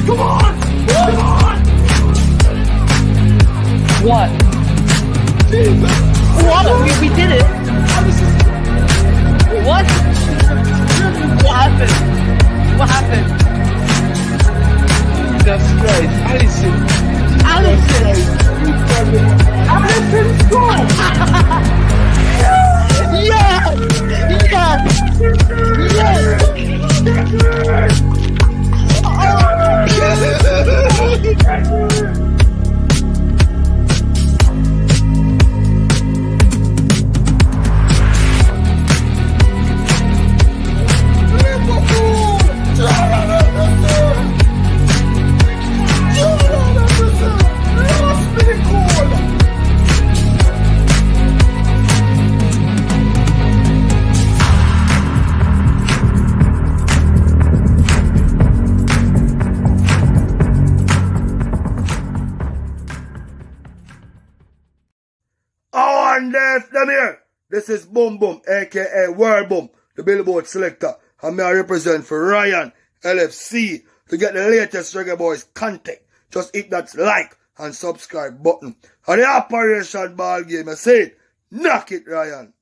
Come on! Come on! What? Jesus! What? We did it. What? What happened? What happened? Jesus Christ, Allison! Allison! Allison, score! Yes! Them here. This is Boom Boom, aka World Boom, the Billboard selector, and me I represent for Ryan LFC. To get the latest Reggae Boyz content, just hit that like and subscribe button. And the Operation Ball Game, I say it, knock it, Ryan.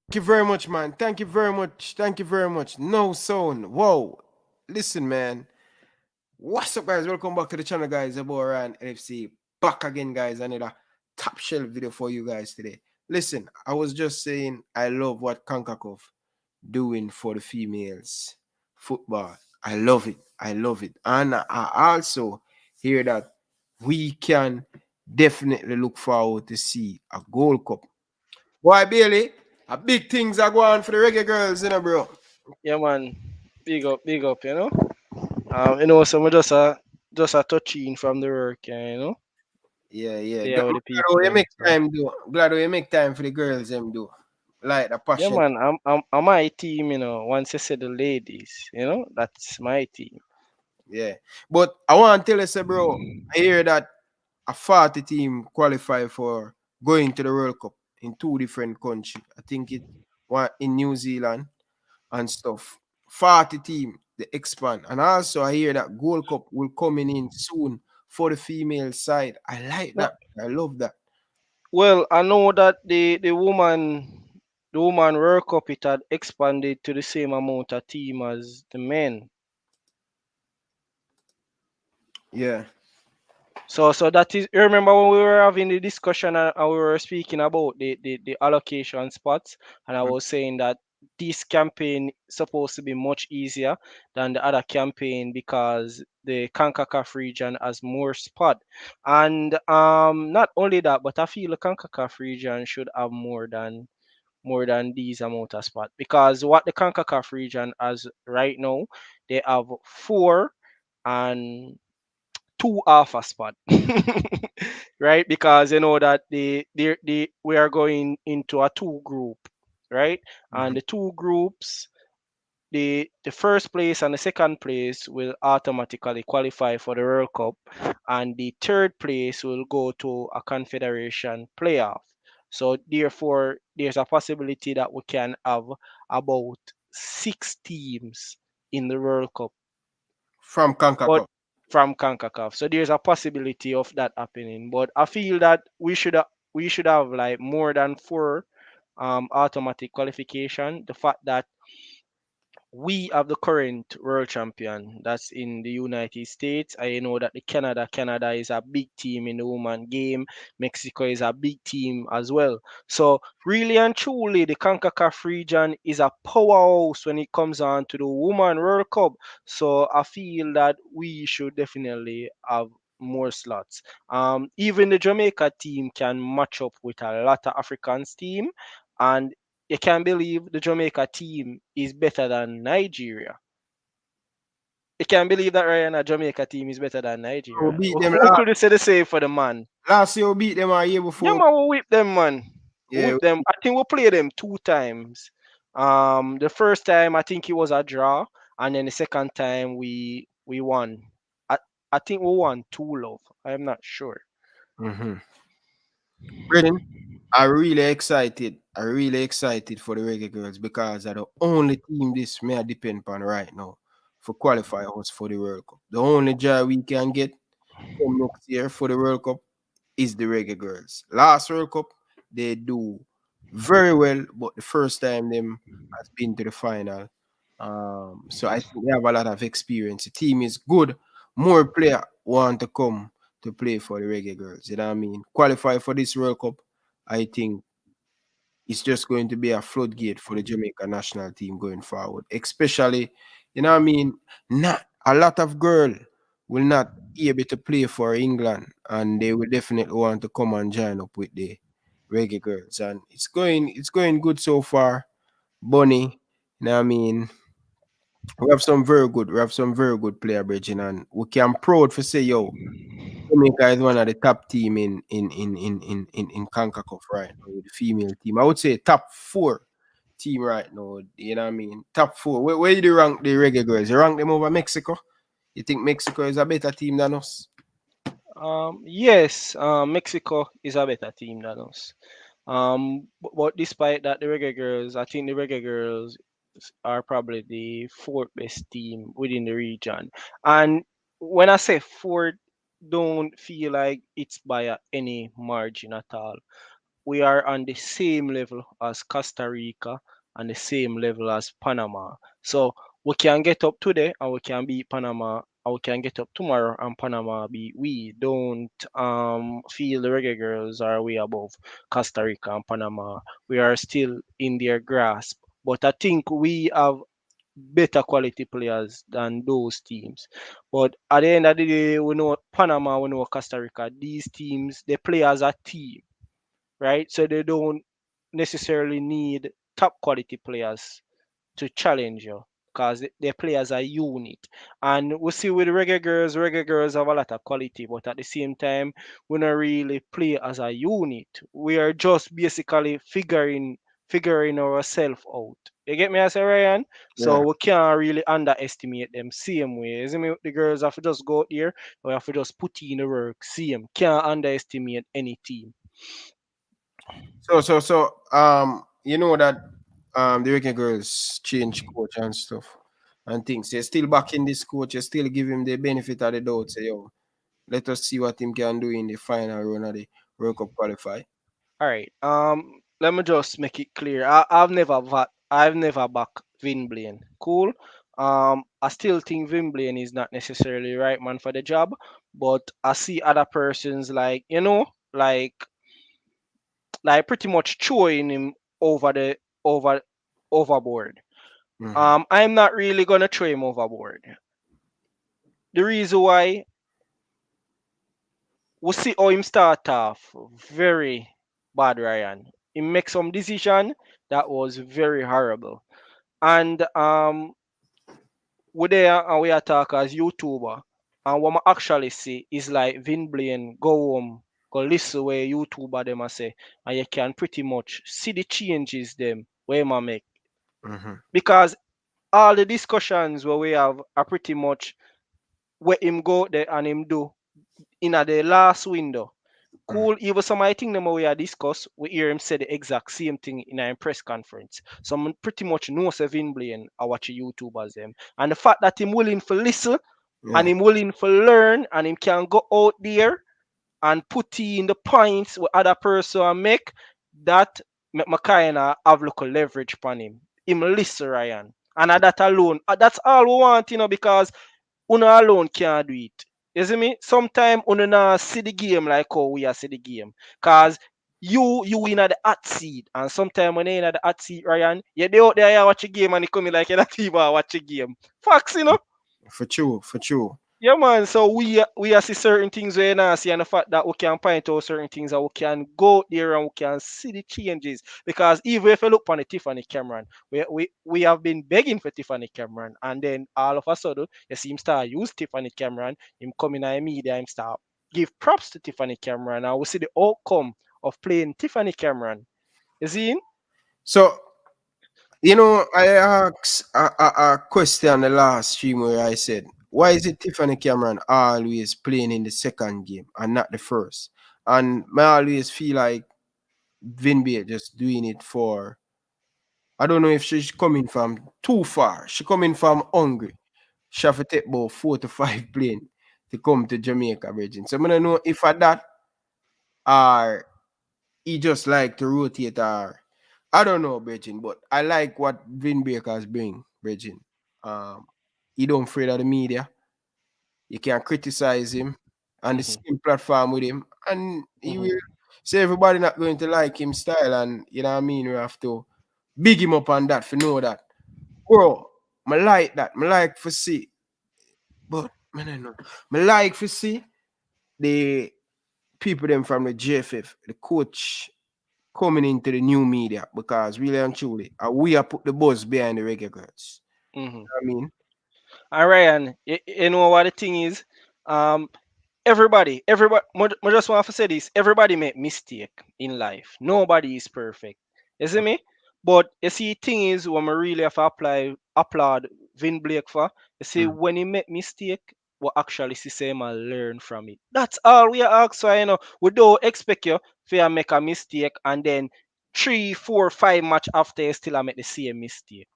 Thank you very much, man. Thank you very much. Thank you very much. No sound. Whoa. Listen, man. What's up, guys? Welcome back to the channel, guys. About Ryan LFC. Back again, guys. Another top shelf video for you guys today. Listen, I was just saying I love what Concacaf doing for the females football. I love it. I love it. And I also hear that we can definitely look forward to see a Gold Cup. Why, Bailey? Big things are going on for the reggae girls, you know, bro. Yeah, man. Big up, you know. So just a touching from the work, you know. Yeah. Yeah, with the people. Glad you make time, do. Glad you make time for the girls, them do. Like the passion. Yeah, man. I'm my team, you know. Once you say the ladies, you know, that's my team. Yeah, but I want to tell you, say, bro, I hear that a 40 team qualify for going to the World Cup in 2 different countries. I think it one in New Zealand and stuff. 40 team, they expand. And also I hear that Gold Cup will coming in soon for the female side. I like that. I love that. Well, I know that the woman World Cup, it had expanded to the same amount of team as the men. Yeah. So that is, you remember when we were having the discussion and we were speaking about the allocation spots, and I was saying that this campaign is supposed to be much easier than the other campaign because the Concacaf region has more spot. And not only that, but I feel the Concacaf region should have more than these amount of spot, because what the Concacaf region has right now, they have 4 and 2 alpha spot. Right, because you know that we are going into a 2 group, right? And the 2 groups, the first place and the second place will automatically qualify for the World Cup, and the third place will go to a confederation playoff. So therefore there's a possibility that we can have about 6 teams in the World Cup From Concacaf. from CONCACAF. So there's a possibility of that happening. But I feel that we should have like more than 4 automatic qualification. The fact that we have the current world champion that's in the United States. I know that the Canada is a big team in the woman game. Mexico is a big team as well. So really and truly, the Concacaf region is a powerhouse when it comes on to the woman World Cup. So I feel that we should definitely have more slots. Even the Jamaica team can match up with a lot of Africans team, and you can't believe the Jamaica team is better than Nigeria. You can't believe that Ryan, a Jamaica team is better than We Nigeria. beat them Who could you say the same for the man? last year. We beat them a year Yeah, before. man, we whip them, man. We Yeah. whip them. I think we played them 2 times. The first time I think it was a draw, and then the second time we won. I I think we won 2-love. I'm not sure. Mm-hmm. Brennan, I'm really excited. I'm really excited for the Reggae Girls because they're the only team this may depend upon right now for qualify us for the World Cup. The only job we can get come next year for the World Cup is the Reggae Girls. Last World Cup, they do very well, but the first time them has been to the final. So I think they have a lot of experience. The team is good. More player want to come to play for the Reggae Girls. You know what I mean? Qualify for this World Cup, I think it's just going to be a floodgate for the Jamaica national team going forward. Especially, you know what I mean? Not a lot of girl will not be able to play for England, and they will definitely want to come and join up with the Reggae Girls. And it's going good so far. Bunny, you know what I mean? We have some very good player, Bridging, and we can proud for say, yo, Jamaica is one of the top team in CONCACAF right now with the female team. I would say top four team right now. You know what I mean? Top four. Where do you rank the Reggae Girls? You rank them over Mexico? You think Mexico is a better team than us? Yes, Mexico is a better team than us. But despite that, the Reggae Girls, I think the Reggae Girls are probably the fourth best team within the region. And when I say fourth, don't feel like it's by any margin at all. We are on the same level as Costa Rica and the same level as Panama. So we can get up today and we can beat Panama, or we can get up tomorrow and Panama beat we. Don't feel the Reggae Girls are way above Costa Rica and Panama. We are still in their grasp. But I think we have better quality players than those teams. But at the end of the day, we know Panama, we know Costa Rica. These teams, they play as a team, right? So they don't necessarily need top quality players to challenge you because they play as a unit. And we see with Reggae Girls have a lot of quality, but at the same time, we don't really play as a unit. We are just basically figuring ourselves out. You get me, I say, Ryan? So Yeah. we can't really underestimate them same way. Isn't me? The girls have to just go out there, we have to just put in the work, same. Can't underestimate any team. So, you know that the Reggae Girls change coach and stuff and things. They're still backing this coach. You still give him the benefit of the doubt. Say, yo, let us see what him can do in the final round of the World Cup qualify. All right. Let me just make it clear. I've never backed Vin Blaine. Cool. I still think Vin Blaine is not necessarily the right man for the job, but I see other persons like like pretty much throwing him over the over overboard. Mhm. I'm not really gonna throw him overboard. The reason why, we see how him start off very bad, Ryan. He make some decision that was very horrible. And we there and we attack as YouTuber. And what I actually see is like Vin Blaine go home, go listen where YouTuber them a say, and you can pretty much see the changes them where him a make. Mhm. Because all the discussions where we have are pretty much where him go there and him do in the last window. Mhm. Cool, even some I think them we are discuss, we hear him say the exact same thing in a press conference. So I'm pretty much know Vin Blaine I watch YouTubers them. And the fact that him willing for listen and Yeah. him willing for learn and him can go out there and put in the points with other person make, that make my kinda have look leverage upon him. Him listen, Ryan. And that alone, that's all we want, because una alone can't do it. You see me? Sometimes una not see the game like how we are see the game. Cause you in at the hot seat, and sometimes when you in at the hot seat, Ryan, you they out there you watch a game and you come in like you're not even watch a game. Facts, For true, for true. Yeah, man. So we are see certain things where now see, and the fact that we can point out certain things that we can go there and we can see the changes. Because even if you look on the Tiffany Cameron, we have been begging for Tiffany Cameron, and then all of a sudden you see him start use Tiffany Cameron, him coming in the media, him start give props to Tiffany Cameron, and we see the outcome of playing Tiffany Cameron. You see? So, I asked a question the last stream where I said, why is it Tiffany Cameron always playing in the second game and not the first? And I always feel like Vinby just doing it for, I don't know if she's coming from too far. She coming from hungry. She have to take about 4 to 5 plane to come to Jamaica, Virgin. So I don't know if at that or he just like to rotate or I don't know, Virgin, but I like what Vin Breakers bring, Virgin. He don't afraid of the media. You can criticize him on the Mhm, same platform with him, and he mhm. will say everybody not going to like him style, and you know what I mean. We have to big him up on that for know that, bro. I like that. I like for see, but man, I know. I like for see the people them from the JFF, the coach coming into the new media because really and truly, we have put the buzz behind the reggae girls. Mhm. I mean, And Ryan, you know what the thing is? Um, everybody, I just want to say this. Everybody make mistake in life. Nobody is perfect. You see me? But you see, thing is, when we really have to applaud Vin Blake for, you see, mm, when he make mistake, we actually see him and learn from it. That's all we ask for, We don't expect you to make a mistake and then 3, 4, 5 match after you still a make the same mistake.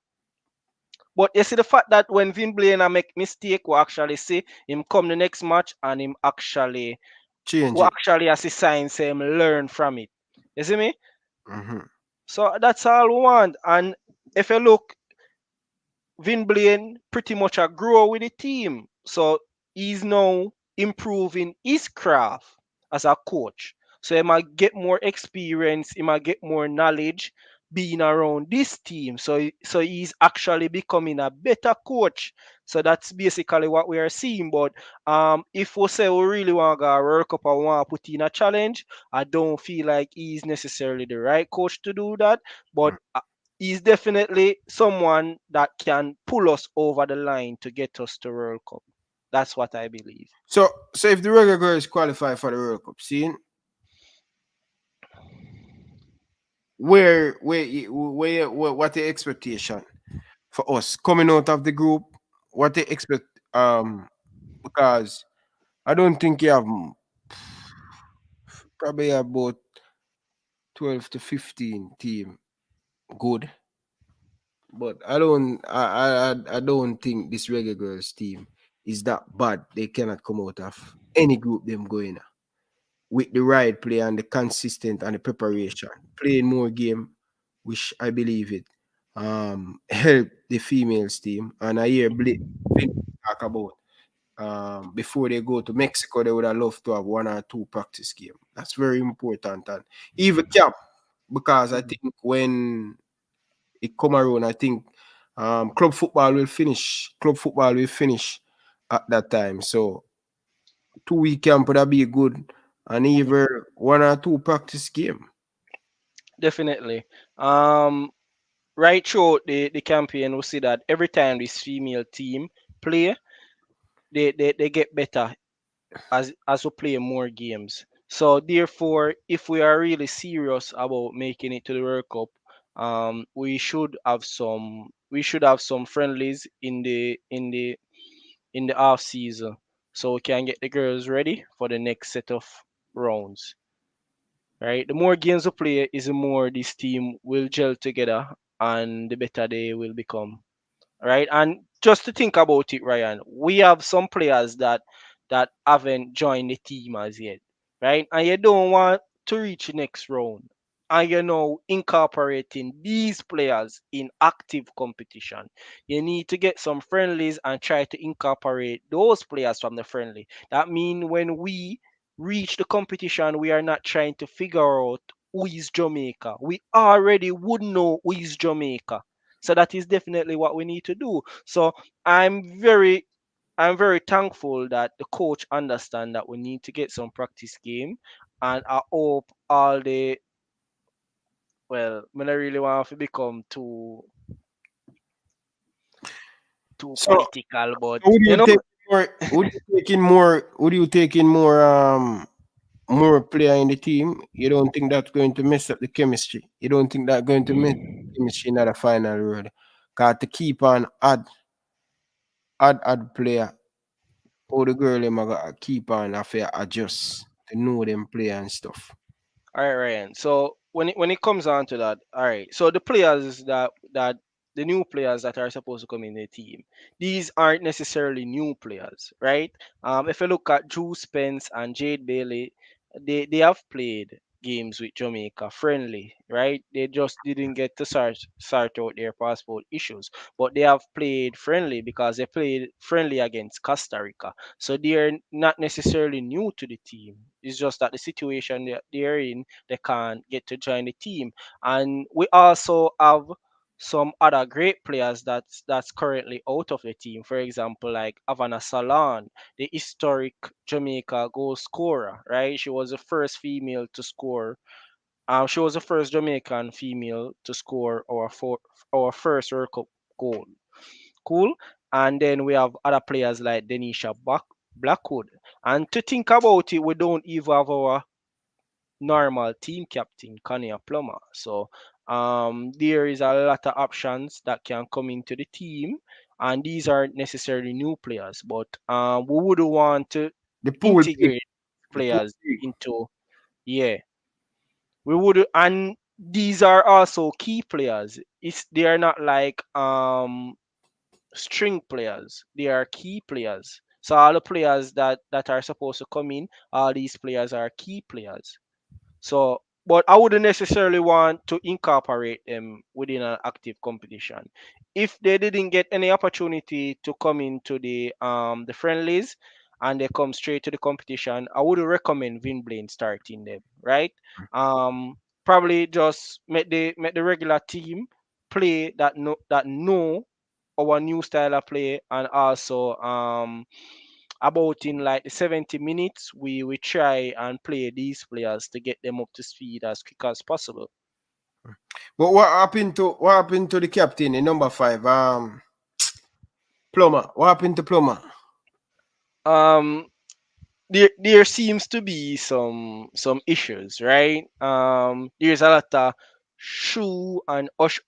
But you see the fact that when Vin Blaine make mistake, we actually see him come the next match and him actually change we it. actually as a sign say him learn from it. You see me? Mm-hmm. So that's all we want. And if you look, Vin Blaine pretty much a grow with the team. So he's now improving his craft as a coach. So he might get more experience, he might get more knowledge being around this team. So he's actually becoming a better coach. So that's basically what we are seeing. But if we say we really want to go World Cup and want to put in a challenge, I don't feel like he's necessarily the right coach to do that. But he's definitely someone that can pull us over the line to get us to World Cup. That's what I believe. So if the reggae girls qualify for the World Cup, see where what the expectation for us coming out of the group? What they expect? Because I don't think you have probably about 12 to 15 team good. But I don't think this reggae girls team is that bad. They cannot come out of any group them going with the right play and the consistent and the preparation. Playing more game, which I believe it help the females team. And I hear Blake talk about before they go to Mexico, they would have loved to have 1 or 2 practice game. That's very important. And even camp, because I think when it come around, I think club football will finish at that time. So 2 week camp would be good and even 1 or 2 practice game. Definitely. Um, right through the campaign, we see that every time this female team play, they get better as we play more games. So therefore, if we are really serious about making it to the World Cup, we should have some friendlies in the off season, so we can get the girls ready for the next set of rounds. Right, the more games we play, is the more this team will gel together, and the better they will become. Right, and just to think about it, Ryan, we have some players that haven't joined the team as yet, right? And you don't want to reach the next round. and incorporating these players in active competition. You need to get some friendlies and try to incorporate those players from the friendly. That means when we reach the competition, we are not trying to figure out who is Jamaica. We already would know who is Jamaica. So that is definitely what we need to do. So I'm very I'm very thankful that the coach understand that we need to get some practice game, and I hope all the I don't really want to become too So, political, but would you take more? Would you take in more player in the team? You don't think that's going to mess up the chemistry? You don't think that's going to mess up the chemistry in the final road? Cause to keep on add player, all the girl them gotta keep on after adjust to know them player and stuff. all right, Ryan. So when it comes on to that, all right. So the players that the new players that are supposed to come in the team, these aren't necessarily new players, right? If you look at Drew Spence and Jade Bailey, they have played games with Jamaica friendly, right? They just didn't get to sort out their passport issues, but they have played friendly because they played friendly against Costa Rica. So they're not necessarily new to the team. It's just that the situation they're in, they can't get to join the team. And we also have some other great players that's currently out of the team. For example, like Havana Salan, the historic Jamaica goal scorer, right? She was the first female to score. She was the first Jamaican female to score our first World Cup goal. Cool. And then we have other players like Denisha Blackwood. And to think about it, we don't even have our normal team captain, Kanye Plummer. So there is a lot of options that can come into the team. And these aren't necessarily new players, but we would want to The pool big. integrate The pool players big. into, yeah, we would, and these are also key players. They are not like string players. They are key players. So all the players that are supposed to come in, all these players are key players. So, but I wouldn't necessarily want to incorporate them within an active competition. If they didn't get any opportunity to come into the friendlies and they come straight to the competition, I would recommend Vin Blaine starting them, right? Probably just make the regular team play that know our new style of play, and also about in like the 70 minutes we try and play these players to get them up to speed as quick as possible. But what happened to the captain in number 5? Plumber. What happened to Plumber? um there seems to be some issues, right? There's a lot of shoo and ush.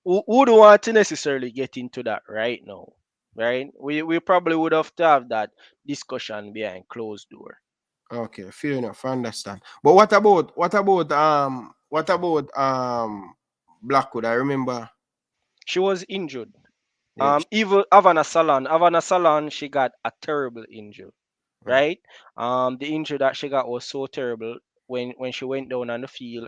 Who don't want to necessarily get into that right now, right? We probably would have to have that discussion behind closed door. Okay, fair enough. I understand. But what about Blackwood? I remember. She was injured. Yeah. Even Havana Salan, she got a terrible injury, Right. right? The injury that she got was so terrible when she went down on the field.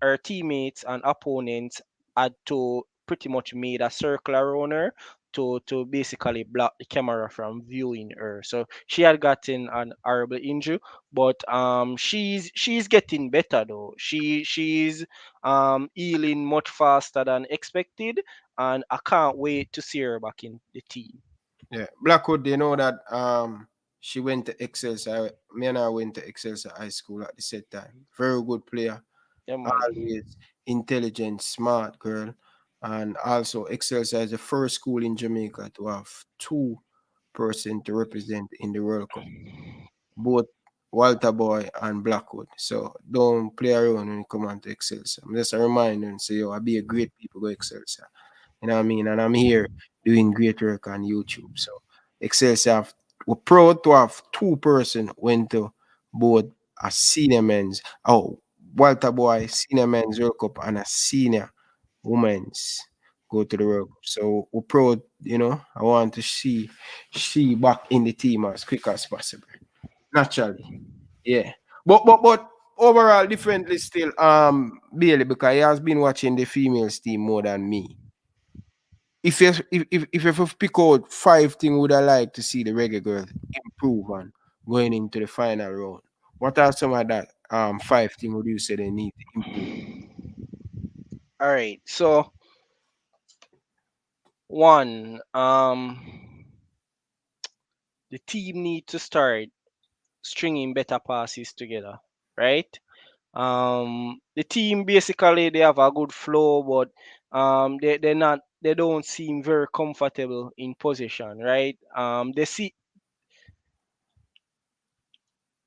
Her teammates and opponents had to pretty much made a circle around her to basically block the camera from viewing her. So she had gotten an horrible injury, but she's getting better though. She's healing much faster than expected, and I can't wait to see her back in the team. Yeah. Blackwood, they know that she went to Excelsior. Me and I went to Excelsior High School at the same time. Very good player. Yeah, man. Always intelligent, smart girl. And also Excelsior is the first school in Jamaica to have two-person to represent in the World Cup. Both Walter Boy and Blackwood. So don't play around when you come on to Excelsior. I'm just a reminder and say, yo, I be a great people go Excelsior. You know what I mean? And I'm here doing great work on YouTube. So Excelsior, we're proud to have two-person went to both a senior men's, Walter Boy senior men's World Cup and a senior women's go to the World Cup. So we're proud, I want to see she back in the team as quick as possible. Naturally. Yeah. But overall differently still, Bailey, because he has been watching the females team more than me. If you have to pick out five things would I like to see the reggae girls improve on going into the final round, what are some of that five things would you say they need to improve? All right. So one, the team need to start stringing better passes together, right? The team basically they have a good flow, but they don't seem very comfortable in position, right? They see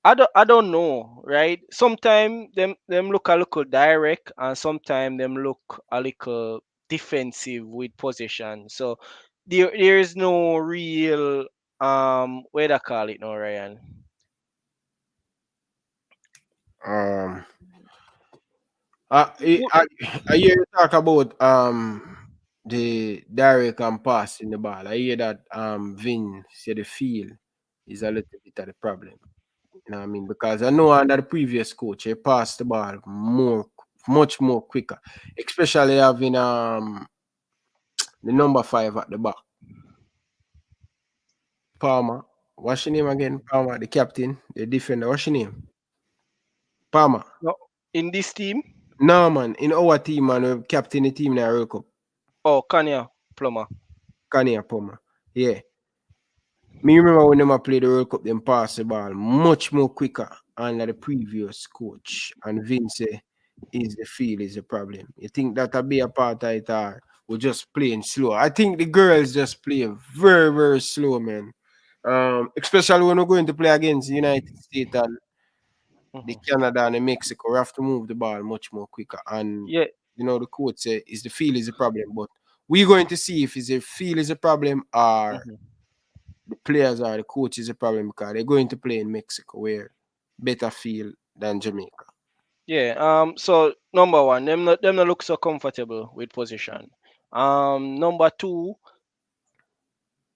I don't know, right? Sometimes them look a little direct, and sometimes them look a little defensive with possession. So there is no real what do I call it now, Ryan? Um, I, Wo- I, I hear you talk about the direct and passing the ball. I hear that Vin said the feel is a little bit of the problem. You know what I mean? Because I know under the previous coach, he passed the ball much more quicker, especially having the number five at the back, Palmer. What's your name again? Palmer, the captain, the defender. What's your name? Palmer. No, in this team, No man, in our team, man, we captain the team in the World Cup. oh Kanya Plummer. Kanye Palmer. Yeah. Me remember when them a play the World Cup, them pass the ball much more quicker under the previous coach. And Vince is the field is the problem. You think that'll be a part of it or we're just playing slow? I think the girls just play very, very slow, man. Especially when we're going to play against the United States and the Mhm. Canada and the Mexico, we have to move the ball much more quicker. And Yeah. the coach say is the field is the problem. But we're going to see if it's the field is a problem or Mhm. the players or the coach is a problem because they're going to play in Mexico where better field than Jamaica. Yeah. So number one, them not look so comfortable with position. Number two,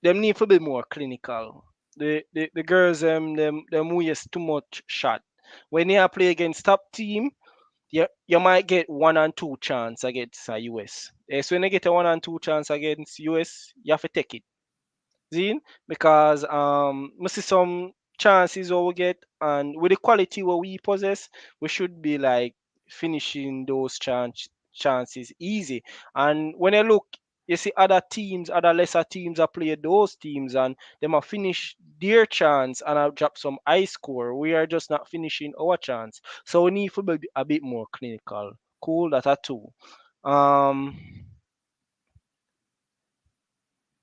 them need to be more clinical. The girls them waste too much shot. When you play against top team, you might get one and two chance against US. So when you get a one and two chance against US, you have to take it. See? Because we see some chances what we get, and with the quality what we possess, we should be like finishing those chances easy. And when you look, you see other teams, other lesser teams are play those teams, and them are finish their chance and have drop some high score. We are just not finishing our chance, so we need to be a bit more clinical. Cool, that are two. Um,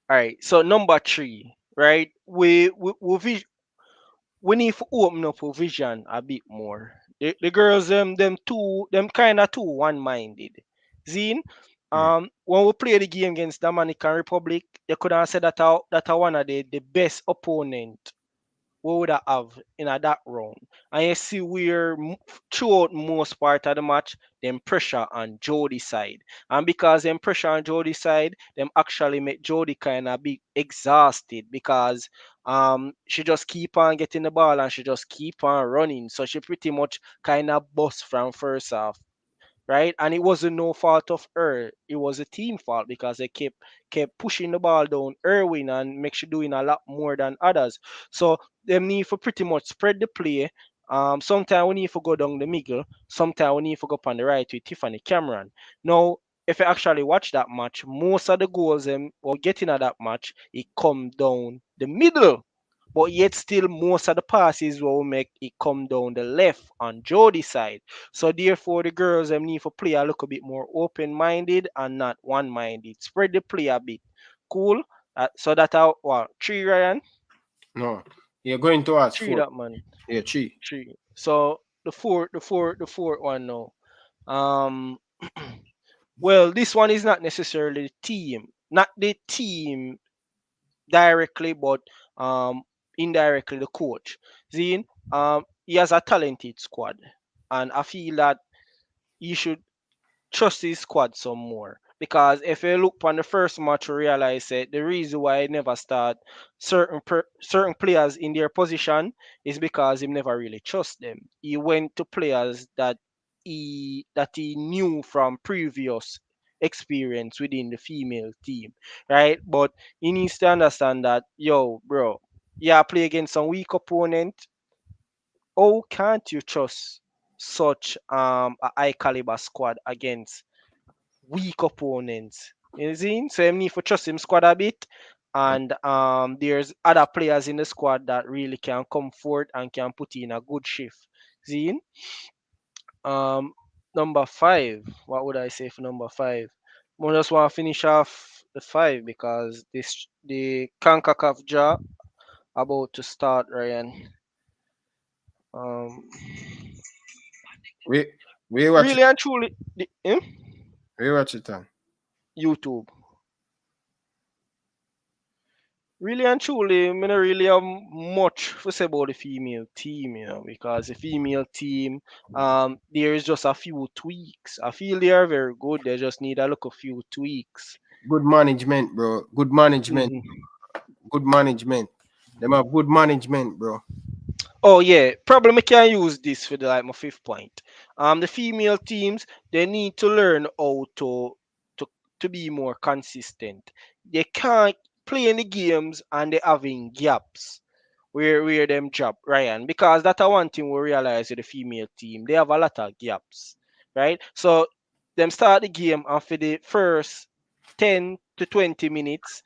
all right. So number three, right? We need to open up our vision a bit more. The girls them kind of too one minded. Zine, Mm. when we play the game against Dominican Republic, you could have said that are one of the best opponent we would have in a that round. And you see where throughout most part of the match, them pressure on Jody side. And because them pressure on Jody side, them actually make Jody kind of be exhausted because she just keep on getting the ball and she just keep on running. So she pretty much kind of bust from first half, right? And it wasn't no fault of her. It was a team fault because they kept pushing the ball down Irwin and make she doing a lot more than others. So them need for pretty much spread the play. Sometimes we need to go down the middle. Sometimes we need to go up on the right with Tiffany Cameron. Now, if you actually watch that match, most of the goals or getting at that match, it come down the middle. But yet still most of the passes will make it come down the left on Jody's side. So therefore, the girls need to play a little bit more open-minded and not one-minded. Spread the play a bit. Cool. So that our three, Ryan. No. You're going to ask Three four. that man. Yeah, three. Three. So the fourth one now. Um, well, this one is not necessarily the team, not the team directly, but indirectly the coach. Zine, he has a talented squad, and I feel that he should trust his squad some more. Because if you look on the first match, you realize that the reason why he never start certain players in their position is because he never really trust them. He went to players that he knew from previous experience within the female team, right? But he needs to understand that, yo, bro, yeah, play against some weak opponent. How can't you trust such a high caliber squad against weak opponents? You see? So I need to trust him squad a bit. And there's other players in the squad that really can comfort and can put in a good shift. See? Um Number five. What would I say for number five? I just want to finish off the five because the Concacaf draw about to start, Ryan. Um We we watch it. Really and truly We watch it on. YouTube. Really and truly, I don't really have much to say about the female team, because the female team, there is just a few tweaks. I feel they are very good. They just need a look a few tweaks. Good management, bro. Good management. Mhm. Good management. Them have good management, bro. Oh yeah, probably I can use this for my fifth point. The female teams, they need to learn how to to be more consistent. They can't play in the games and they having gaps where them drop, Ryan, because that's one thing we realize with the female team. They have a lot of gaps, right? So them start the game and for the first 10 to 20 minutes,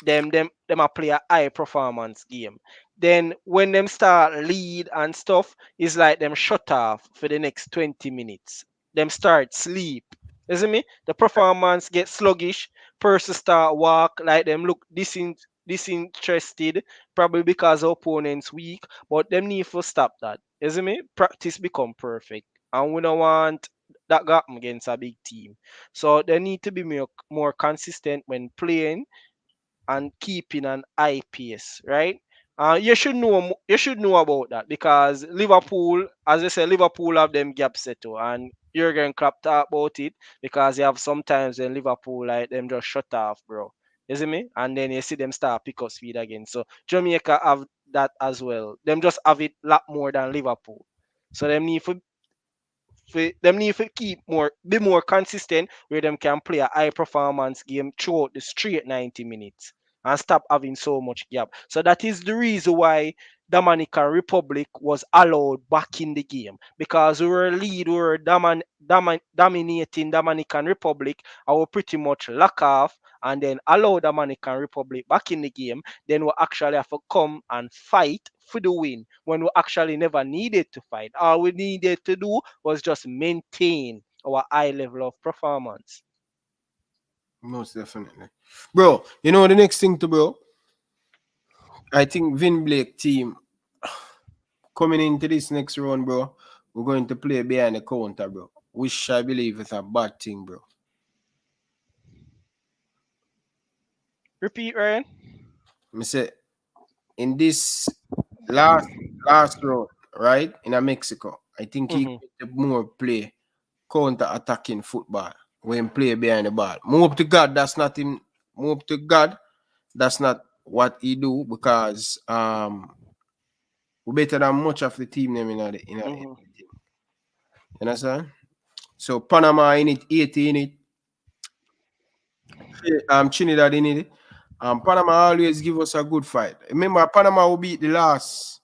them a play a high performance game. Then when them start lead and stuff, it's like them shut off for the next 20 minutes. Them start sleep. You see me? The performance get sluggish. Person start walk like them look disinterested, probably because the opponent's weak. But them need to stop that. You see me? Practice become perfect, and we don't want that to happen against a big team. So they need to be more consistent when playing and keeping an eye pace, right? You should know about that because Liverpool, as I said, Liverpool have them gaps set too, and Jurgen Klopp talk about it because you have sometimes when Liverpool like them just shut off, bro. You see me? And then you see them start pick up speed again. So Jamaica have that as well. Them just have it lot more than Liverpool. So them need to be more consistent where them can play a high performance game throughout the straight 90 minutes and stop having so much gap. So that is the reason why Dominican Republic was allowed back in the game because we were dominating Dominican Republic. I will pretty much lock off and then allow Dominican Republic back in the game. Then we actually have to come and fight for the win when we actually never needed to fight. All we needed to do was just maintain our high level of performance. Most definitely. Bro, you know the next thing to bro? I think Vin Blake team coming into this next round, bro. We're going to play behind the counter, bro. Which I believe is a bad thing, bro. Repeat, Ryan. I say in this last round, right? In a Mexico, I think he Mhm. could more play counter attacking football when play behind the ball. More up to God, that's not him. More up to God, that's not what he do because we better than much of the team them in the Mhm. team. You understand? So Panama in it, Haiti in it, Trinidad in it. Panama always give us a good fight. Remember, Panama will beat the last.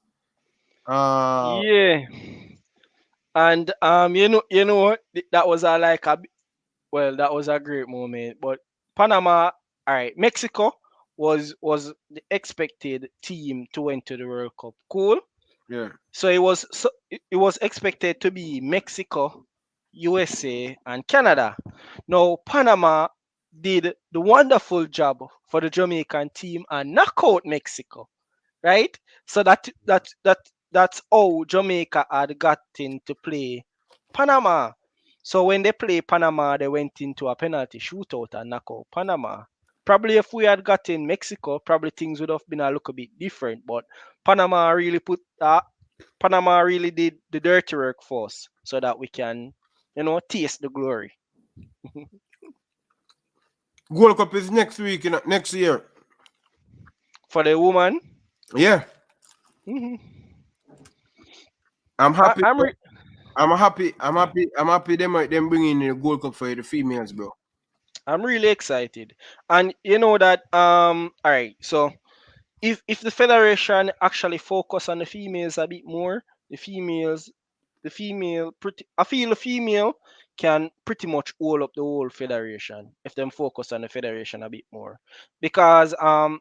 Uh, Yeah, and you know what? That was a like a well, that was a great moment. But Panama, all right, Mexico was the expected team to enter the World Cup. Cool. yeah, So it was expected to be Mexico, USA, and Canada. Now Panama did the wonderful job for the Jamaican team and knock out Mexico, right? So that's how Jamaica had gotten to play Panama. So when they play Panama, they went into a penalty shootout and knock out Panama. Probably if we had gotten Mexico, probably things would have been a little bit different. But Panama really Panama really did the dirty work for us so that we can, taste the glory. Gold Cup is next week, next year. For the woman. Yeah. Mm-hmm. I'm happy. I'm happy them bringing in the Gold Cup for the females, bro. I'm really excited. And you know that all right, so if the federation actually focus on the females a bit more, the female pretty I feel the female can pretty much hold up the whole federation if them focus on the federation a bit more. Because our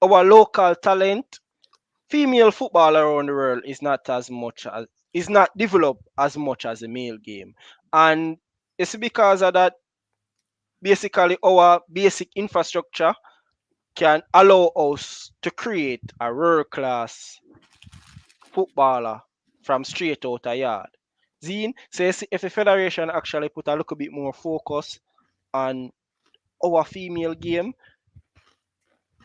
local talent, female football around the world is not developed as much as the male game. And it's because of that basically our basic infrastructure can allow us to create a world class footballer from straight out a yard. Zine says if the federation actually put a little bit more focus on our female game,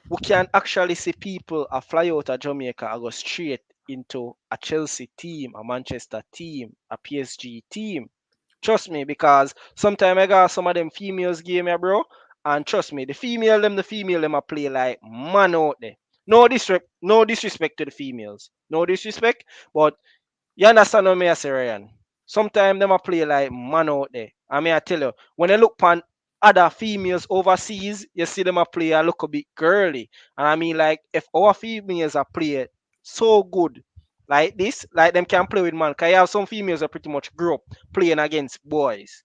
we can actually see people fly out of Jamaica and go straight into a Chelsea team, a Manchester team, a PSG team. Trust me, because sometimes I got some of them females game here, bro. And trust me, the female them a play like man out there. No disrespect to the females. No disrespect. But you understand what me I say, Ryan? Sometimes them a play like man out there. I mean I tell you, when I look upon other females overseas, you see them a play a look a bit girly. And I mean like if our females are play so good like this, like them can play with man. Cause you have some females that pretty much grew up playing against boys,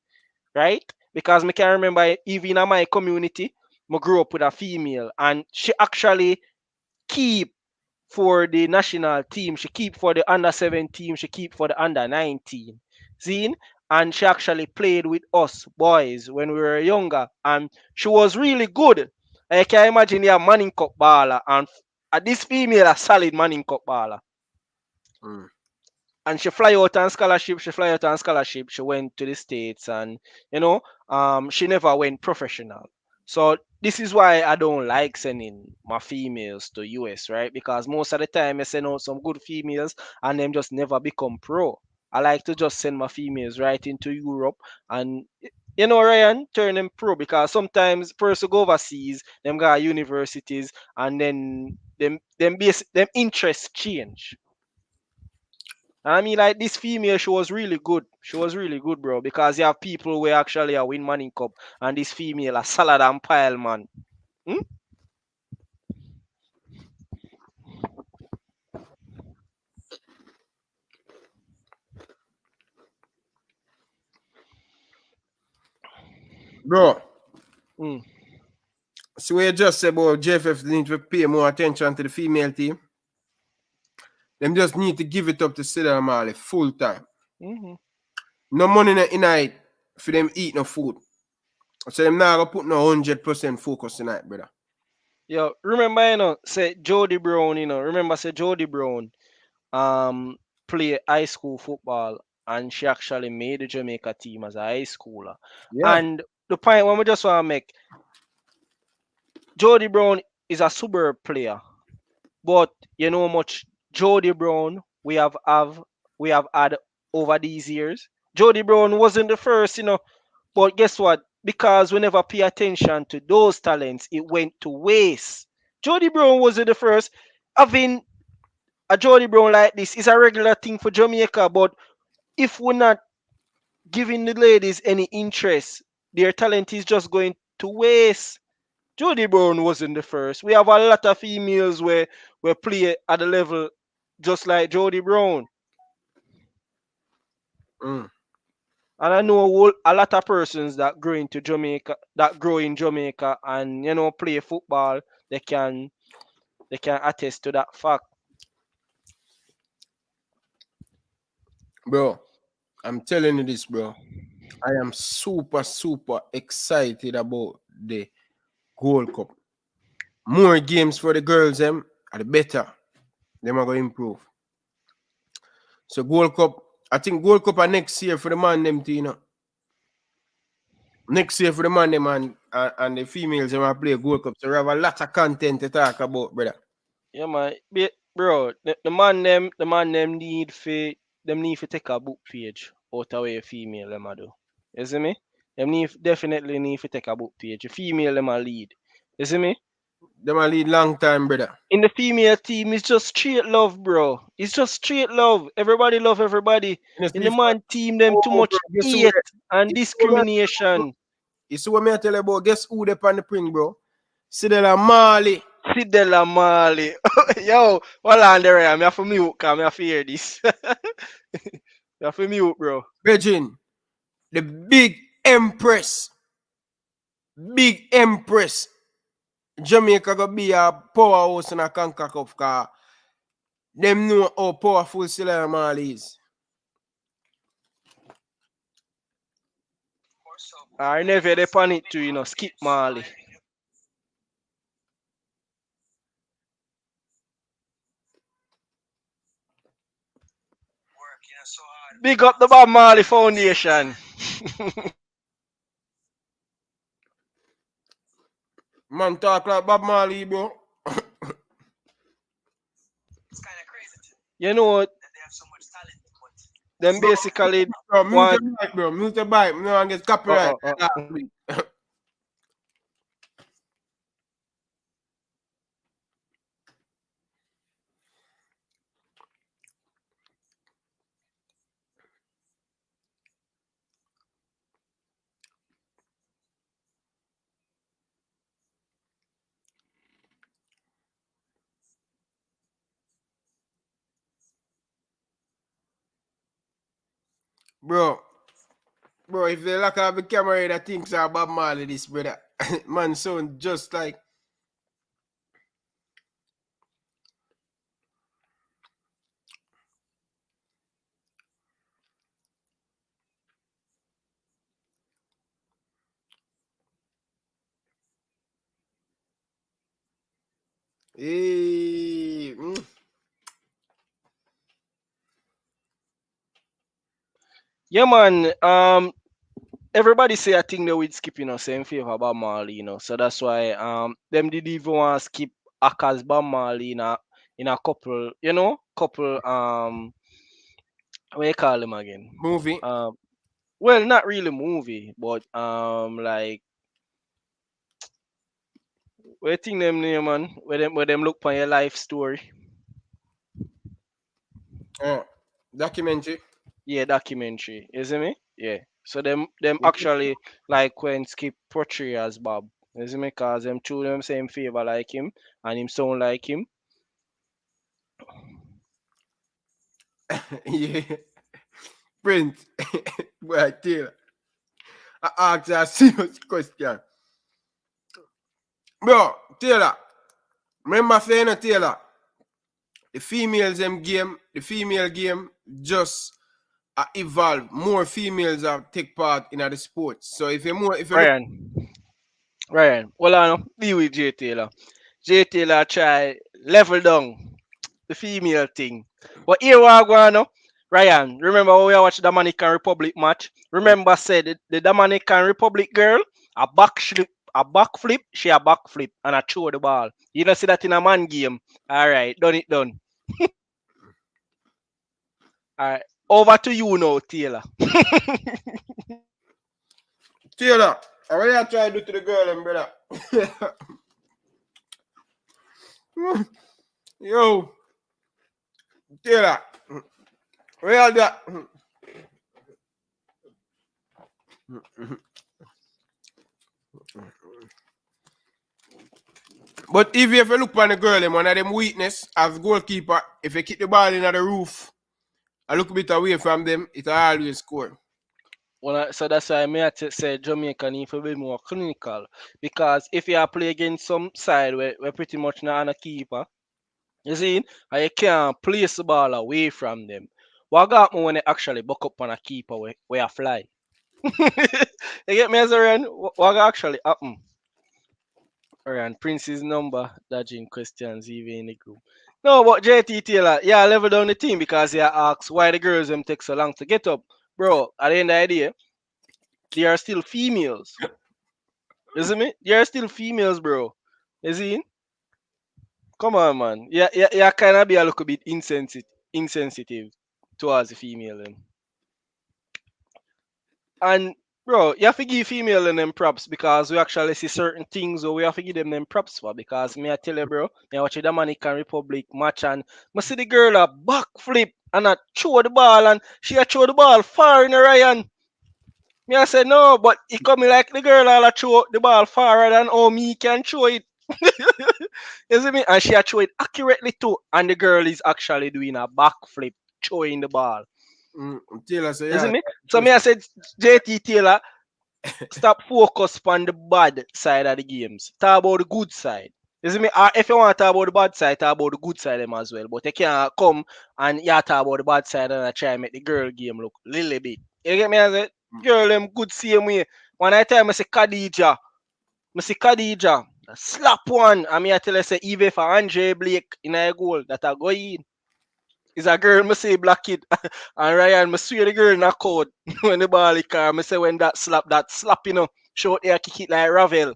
right? Because me can remember even in my community, I grew up with a female and she actually keep for the national team, she keep for the under 17, she keep for the under 19. Seen? And she actually played with us boys when we were younger, and she was really good. I can imagine you a Manning Cup baller, and this female a solid Manning Cup baller. Mm. And she fly out on scholarship. She went to the States, and she never went professional. So this is why I don't like sending my females to US, right? Because most of the time I send out some good females and them just never become pro. I like to just send my females right into Europe and Ryan, turn them pro, because sometimes person go overseas, them got universities, and then them interests change. I mean, like this female, she was really good. She was really good, bro. Because you have people where actually are win Manning Cup, and this female a salad and pile, man. Hmm? Bro, Hmm. so we just said about JFF need to pay more attention to the female team. Them just need to give it up to Cedar Marley full time. Mm-hmm. No money in it for them eat no food. So them now gonna put no 100% focus tonight, brother. Yo, remember, say Jody Brown, say Jody Brown play high school football, and she actually made the Jamaica team as a high schooler. Yeah. And the point when we just want to make, Jody Brown is a suburb player, but you know how much Jody Brown we have had over these years. Jody Brown wasn't the first, but guess what? Because we never pay attention to those talents, it went to waste. Jody Brown wasn't the first. Having a Jody Brown like this is a regular thing for Jamaica, but if we're not giving the ladies any interest, their talent is just going to waste. Jody Brown wasn't the first. We have a lot of females where play at the level just like Jody Brown. Mm. And I know a lot of persons that grow in Jamaica and play football, they can attest to that fact. Bro, I'm telling you this, bro. I am super, super excited about the Gold Cup. More games for the girls, them are the better. Them are going to improve. So Gold Cup, I think Gold Cup are next year for the man, them, Next year for the man, them, and the females, them are play Gold Cup. So we have a lot of content to talk about, brother. Yeah, man. Bro, the man them need to take a book page out of way female them a do. You see me? Definitely need to take a book page. The female them a lead. You see me? Them a lead long time, brother. In the female team, it's just straight love, bro. It's just straight love. Everybody love everybody. You know, In see, the man team, them too oh, bro, much guess who hate and you see what me a tell you, bro? discrimination. You see what me a tell you about? Guess who they on the pring, bro? Sidela Marley. Sidela Mali. Yo, hold on there. I have to mute because I have to hear this. You have to mute, bro. Virgin. The big empress. Big empress. Jamaica go be a powerhouse in a Concacaf car. Them know how powerful Sidela Marley is. I never depend it to, you know, skip Mali. Big up the Bob Marley Foundation. Man talk like Bob Marley, bro. You know, them basically Bro, mute want. your mic, bro. Mute your mic. No one gets copyright. Bro, if they lock up the camera, that thinks are Bob Marley, this brother. Man sound just like. Hey, Yeah, man. Everybody say I think they would skip, you know, same favor about Marley, you know. So that's why them did even want to skip Aka's Bob Marley in a couple, you know, what you call them again? movie. Well, not really movie, but like what you think them name, man? Where them look for your life story. Documentary. Yeah, documentary. You see me? Yeah. So them actually like when Skip portray as Bob. You see me? Cause them two them same favor like him and him sound like him. Yeah. Prince. Boy, I tell you. I ask you a serious question. Bro, Taylor. Remember saying Taylor? The female game just evolve. More females have take part in the sports. So if you Ryan, well I know, be with J Taylor. J Taylor try level down the female thing. But here we are going now. Ryan, remember when we watched the Dominican Republic match? Remember said the Dominican Republic girl a backflip, she a backflip and a throw the ball. You don't see that in a man game. Alright, done. Alright. Over to you now, Taylor. Taylor, what you try to do to the girl, and brother? Yo, Taylor, what you do? But if you look on the girl, one of them weakness as goalkeeper, if you kick the ball in the roof, a look a bit away from them, it always score. Well, so that's why I may have to say Jamaica need to be more clinical. Because if you are play against some side where pretty much not on a keeper, you see, and you can't place the ball away from them. What got me when they actually buck up on a keeper where I fly? You get me as a run? What actually happen? Alright, Prince's number, dodging questions even in the group. No, but JT Taylor, yeah, level down the team because he asked why the girls them take so long to get up. Bro, at the end of the day, they are still females. You see me? They are still females, bro. You see? Come on, man. Yeah, kind of be a little bit insensitive towards the female. Them. And Bro, you have to give female them props because we actually see certain things so we have to give them props for because me I tell you bro, me watch the Dominican Republic match and me see the girl a backflip and a throw the ball and she a throw the ball far in the Ryan. Me I said no, but it coming like the girl all a throw the ball farther than how me can throw it. You see me? And she a throw it accurately too and the girl is actually doing a backflip throwing the ball. Taylor say, You see yeah, me? So me I said JT Taylor stop focus on the bad side of the games. Talk about the good side. You see me? If you want to talk about the bad side, talk about the good side of them as well. But you can't come and you talk about the bad side and I try and make the girl game look a little bit. You get me? I said, girl, them good same way. One I tell me say Khadija, slap one. I mean, I tell her say even for Andre Blake in a goal that I go in. Is a girl, me say black it. And Ryan, me swear the girl knock out when the ball is car. Me say when that slap, you know, short there kick it like Ravel.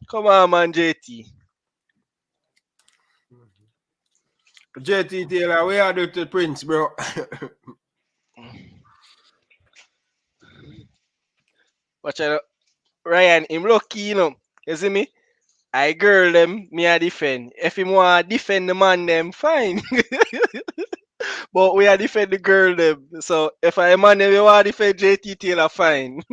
Come on, man, JT. JT Taylor, we are the Prince, bro. Watch out. Ryan, him lucky, you know. You see me? I girl them, me a defend. If him want defend the man them, fine. But we are defend the girl them. So if I man them you want defend JT Taylor, fine.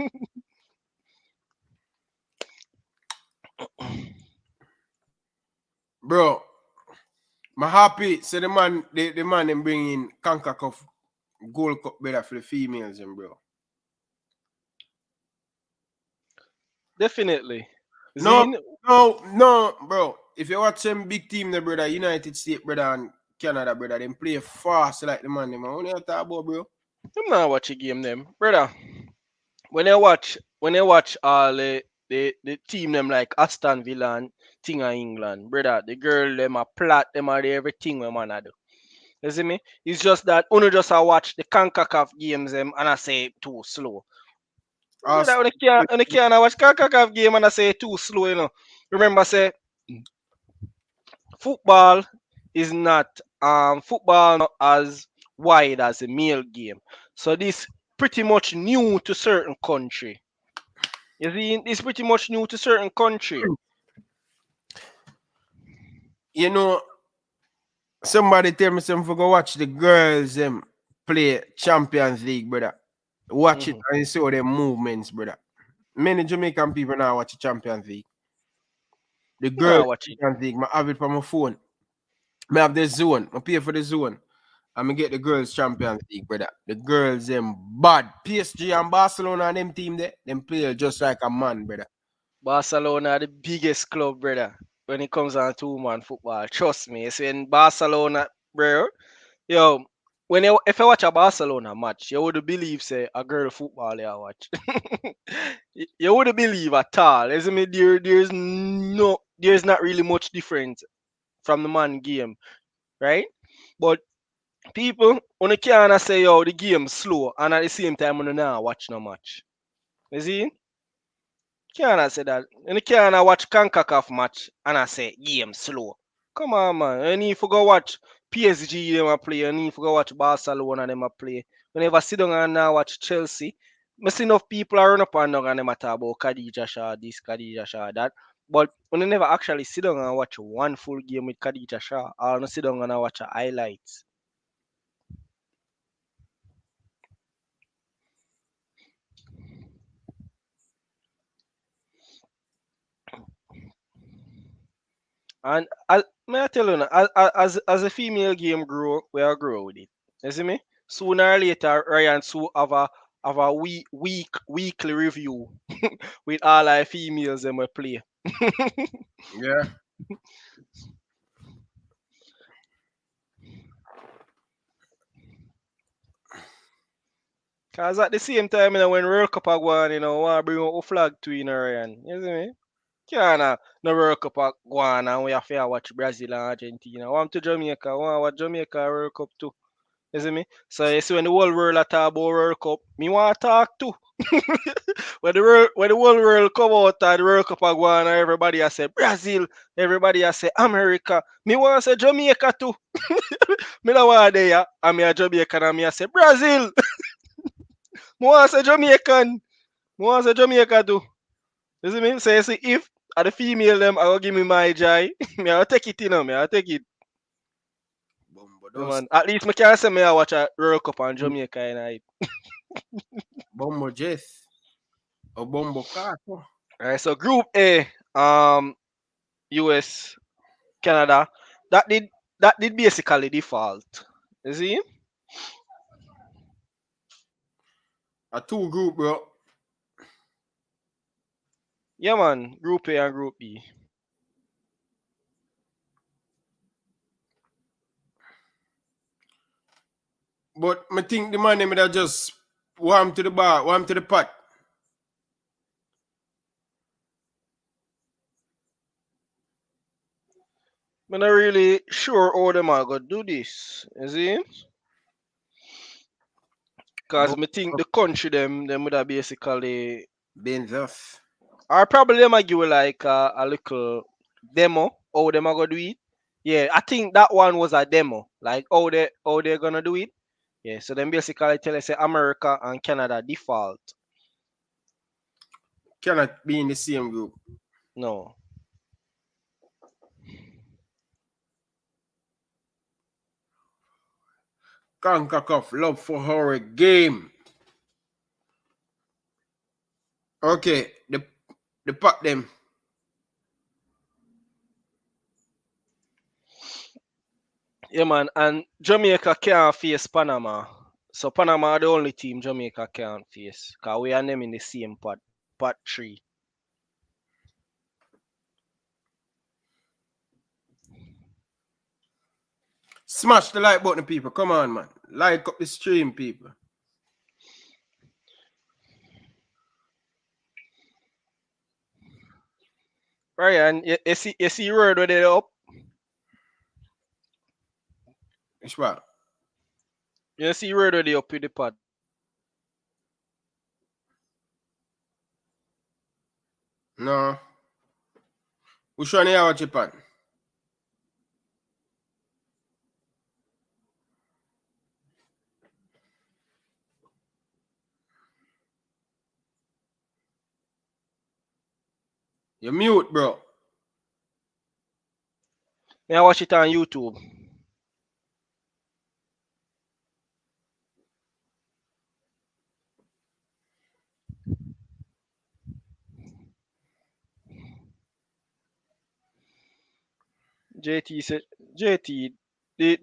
Bro, I'm happy. So the man them bring in Concacaf Gold Cup better for the females, them, bro. Definitely. No, Zine, bro. If you watch them big team, the brother, United States, brother, and Canada, brother, them play fast like the man, them. What you talk about, bro? I'm not watching game them, brother. When I watch all the team them like Aston Villa and thing of England, brother, the girl them are plat, them are everything we man a do. You see me? It's just that only just I watch the Concacaf games them and I say too slow. Brother, when I watch Concacaf game and I say too slow, you know. Remember say football is not football not as wide as a male game. So this pretty much new to certain country. You see, it's pretty much new to certain country. You know, somebody tell me something for go watch the girls play Champions League, brother. Watch it and see all their movements, brother. Many Jamaican people now watch the Champions League. The girls Watch it. Champions League, I have it from my phone. I have the zone. I pay for the zone. I'm gonna get the girls Champions League, brother. The girls bad. PSG and Barcelona and them team there, them play just like a man, brother. Barcelona are the biggest club, brother. When it comes on two-man football, trust me. It's in Barcelona, bro. Yo, if I watch a Barcelona match, you would believe say a girl football I watch. You wouldn't believe at all. Isn't me? There's not really much difference from the man game, right? But people on the can't say yo the game slow and at the same time on now watch no match. You see? Can't say that. And you can't watch Concacaf match and I say game slow. Come on, man. You need to go watch PSG them a play. You need to go watch Barcelona them a play. Whenever sit down and now watch Chelsea, I see enough people are run up and down and them a talk about Khadija Shah this, Khadija Shah that. But when you never actually sit down and watch one full game with Khadija Shah, or you sit down and watch highlights. And may I tell you now, as a female game grow, we are grow with it. You see me? Sooner or later, Ryan Sue have a weekly review with all our females them we play. Yeah. Cause at the same time, you know, when World Cup are going, you know, want to bring out a flag to you, know, Ryan. You see me? Can't no World Cup are going and we have to watch Brazil and Argentina. Want to Jamaica, want to watch Jamaica World Cup too. You see me? So you see when the whole world are talk about World Cup, me want to talk too. When the whole world come out and the World Cup are going and everybody I say Brazil, everybody I say America. Me want to say Jamaica too. Me no want there and me a Jamaican and me I say Brazil. More say Jamaican. More say Jamaica too. You see me? So you see if at the female them I will give me my joy. Me I'll take it, you know, me I'll take it. Bombo Yeah, dust. man. At least me can say me I watch a World Cup on Jamaica and Bombo Jeth. Or Bombo Kato. Alright, so group A, US, Canada, that did basically default. You see? A two group, bro. Yeah, man. Group A and Group B. But I think the man them that just warm to the bar, warm to the pot. I'm not really sure how them are gonna do this. You see? Cause But I think the country them would have basically, Benz off. or probably them might give you like a little demo how them are gonna do it. Yeah, I think that one was a demo, like how they gonna do it. Yeah, so then basically tell us say America and Canada default. Cannot be in the same group. No. Concacaf love for horror game. Okay, the pack them. Yeah, man, and Jamaica can't face Panama. So Panama are the only team Jamaica can't face. Cause we and them in the same pot 3. Smash the like button, people. Come on, man. Like up the stream, people. Ryan, you see word where they up? Which one? You see word where they up with the pot. No. Which one you watch it on? You mute, bro. Me I watch it on YouTube. JT said JT the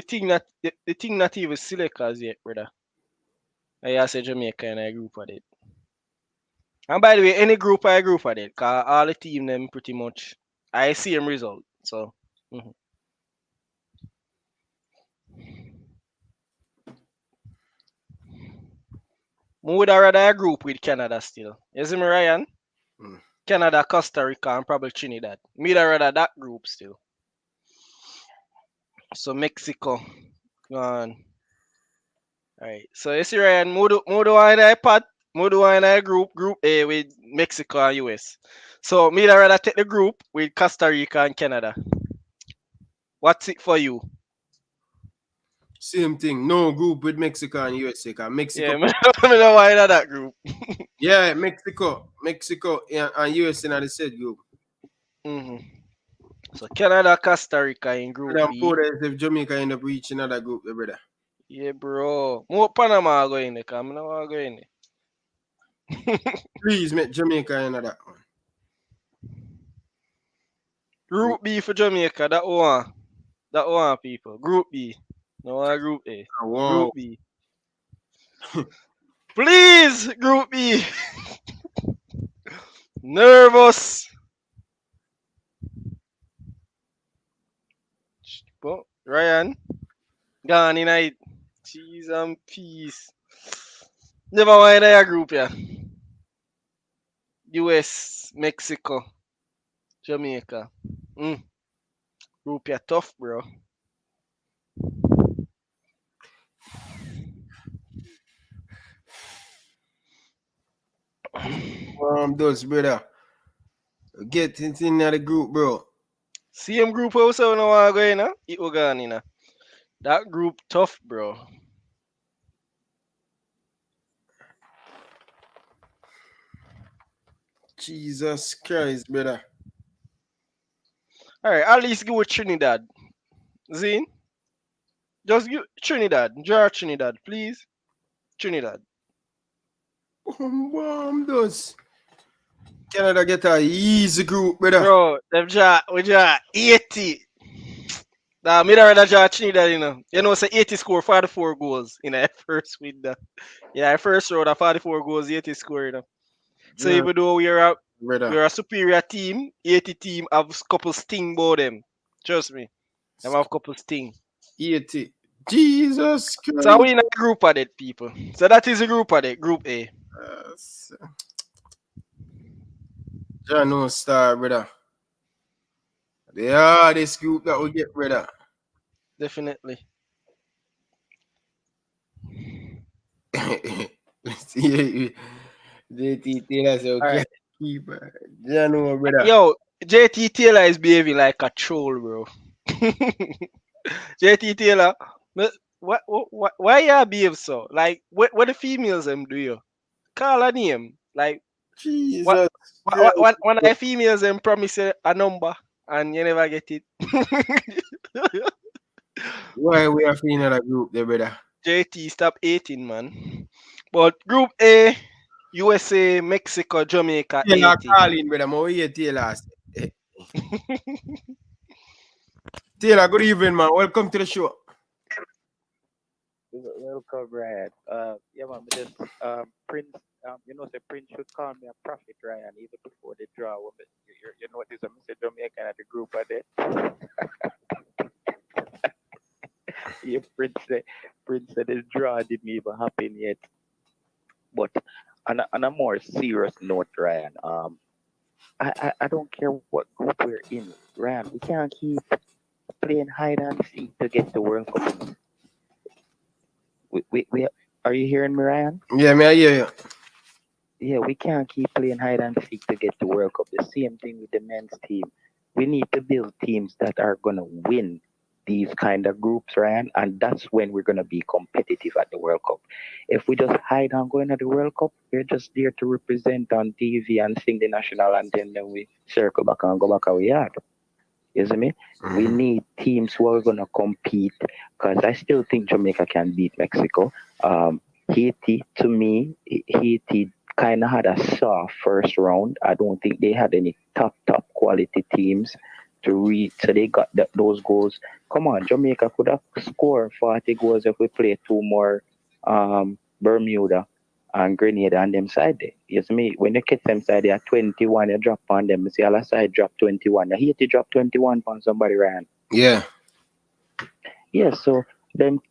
thing the thing not even selectors yet, brother. I say Jamaica and I group of it. And by the way, any group I group of it, cause all the team them pretty much I see them result. So I would have rather a group with Canada still. You see me, Ryan? Canada, Costa Rica, and probably Trinidad. Me would rather that group still. So Mexico. Gone. Alright. So you see, Ryan, Modo and I part, Modo and I group A with Mexico and US. So me would rather take the group with Costa Rica and Canada. What's it for you? Same thing. No group with Mexico and USA. Cause Mexico. Yeah, me don't want that group. Yeah, Mexico and USA in the said group. So Canada, Costa Rica in group And B. if Jamaica end up reaching another group, brother. Yeah, bro. More Panama go in there, cause I don't want to go in there. Please make Jamaica another one. Group B for Jamaica, that one. That one, people. Group B. No one Group A. Wow. Group B. Please, Group B. Nervous. But Ryan, gone in night. Cheese and peace. Never mind a group, yeah. US, Mexico, Jamaica. Group yeah tough, bro. Those brother. Get it in the group, bro. Same group also no want go in, it will go in. That group tough, bro. Jesus Christ, brother. All right, at least go with Trinidad. Zine, just give Trinidad. Draw Trinidad, please. Trinidad. Bomb does. Canada get a easy group, brother. Bro, we draw 80. Nah, me rather draw Trinidad, you know. You know, say 80 score 44 goals in the first window. Yeah, first round of 44 goals, 80 score, you know. So Yeah, even though brother. we're a superior team, 80 team have a couple sting about them. Trust me. Them have a couple sting. 80. Jesus Christ. So we in a group of that people. So that is a group of that, group A. John no star, brother. They are this group that we get, brother. Definitely. JT Taylor said, okay, Alright. keeper. John no, brother. Yo, JT Taylor is behaving like a troll, bro. JT Taylor, why you behave so? Like, what the females them do you? Call a name. Like, Jesus. one of the females them promise you a number and you never get it. Why we are feeling in a group there, brother? JT, stop 18, man. But Group A, USA, Mexico, Jamaica, Taylor 80. calling, brother. I'm here, Taylor. Taylor, good evening, man. Welcome to the show. Welcome, Ryan. Yeah, man, but just Prince. You know, say Prince should call me a prophet, Ryan, even before the draw. You notice I said Jamaican at the group of that. Yeah, Prince said the draw didn't even happen yet. But on a more serious note, Ryan, I don't care what group we're in, Ryan. We can't keep playing hide and seek to get the World Cup. We are you hearing me, Ryan? Yeah, me, I hear you. Yeah, we can't keep playing hide and seek to get the World Cup. The same thing with the men's team. We need to build teams that are gonna win these kind of groups, Ryan, and that's when we're gonna be competitive at the World Cup. If we just hide and go into the World Cup, we're just there to represent on TV and sing the national anthem, then we circle back and go back our yard. You see me? We need teams who are gonna compete because I still think Jamaica can beat Mexico. Haiti, to me, Haiti kind of had a soft first round. I don't think they had any top quality teams to read, so they got those goals. Come on, Jamaica could have scored 40 goals if we play two more Bermuda and Grenada on them side there. You see me? When you get them side there at 21, you drop on them. You see other side drop 21. You Haiti drop 21 on somebody, Ryan. Yeah. Yeah, so them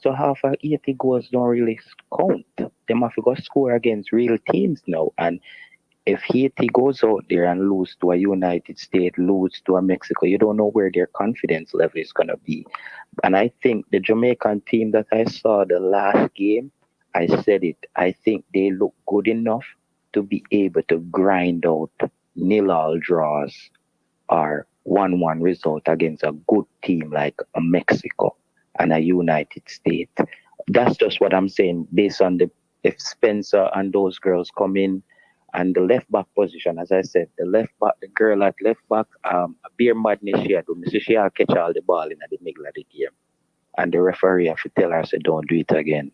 so half of 80 goals don't really count. Them have to go score against real teams now. And if Haiti goes out there and lose to a United States, lose to a Mexico, you don't know where their confidence level is going to be. And I think the Jamaican team that I saw the last game, I said it, I think they look good enough to be able to grind out 0-0 draws or 1-1 result against a good team like a Mexico and a United States. That's just what I'm saying based on if Spencer and those girls come in and the left back position, as I said, the girl at left back, a beer madness she had, she'll catch all the ball in the middle of the game. And the referee have to tell her, say, don't do it again.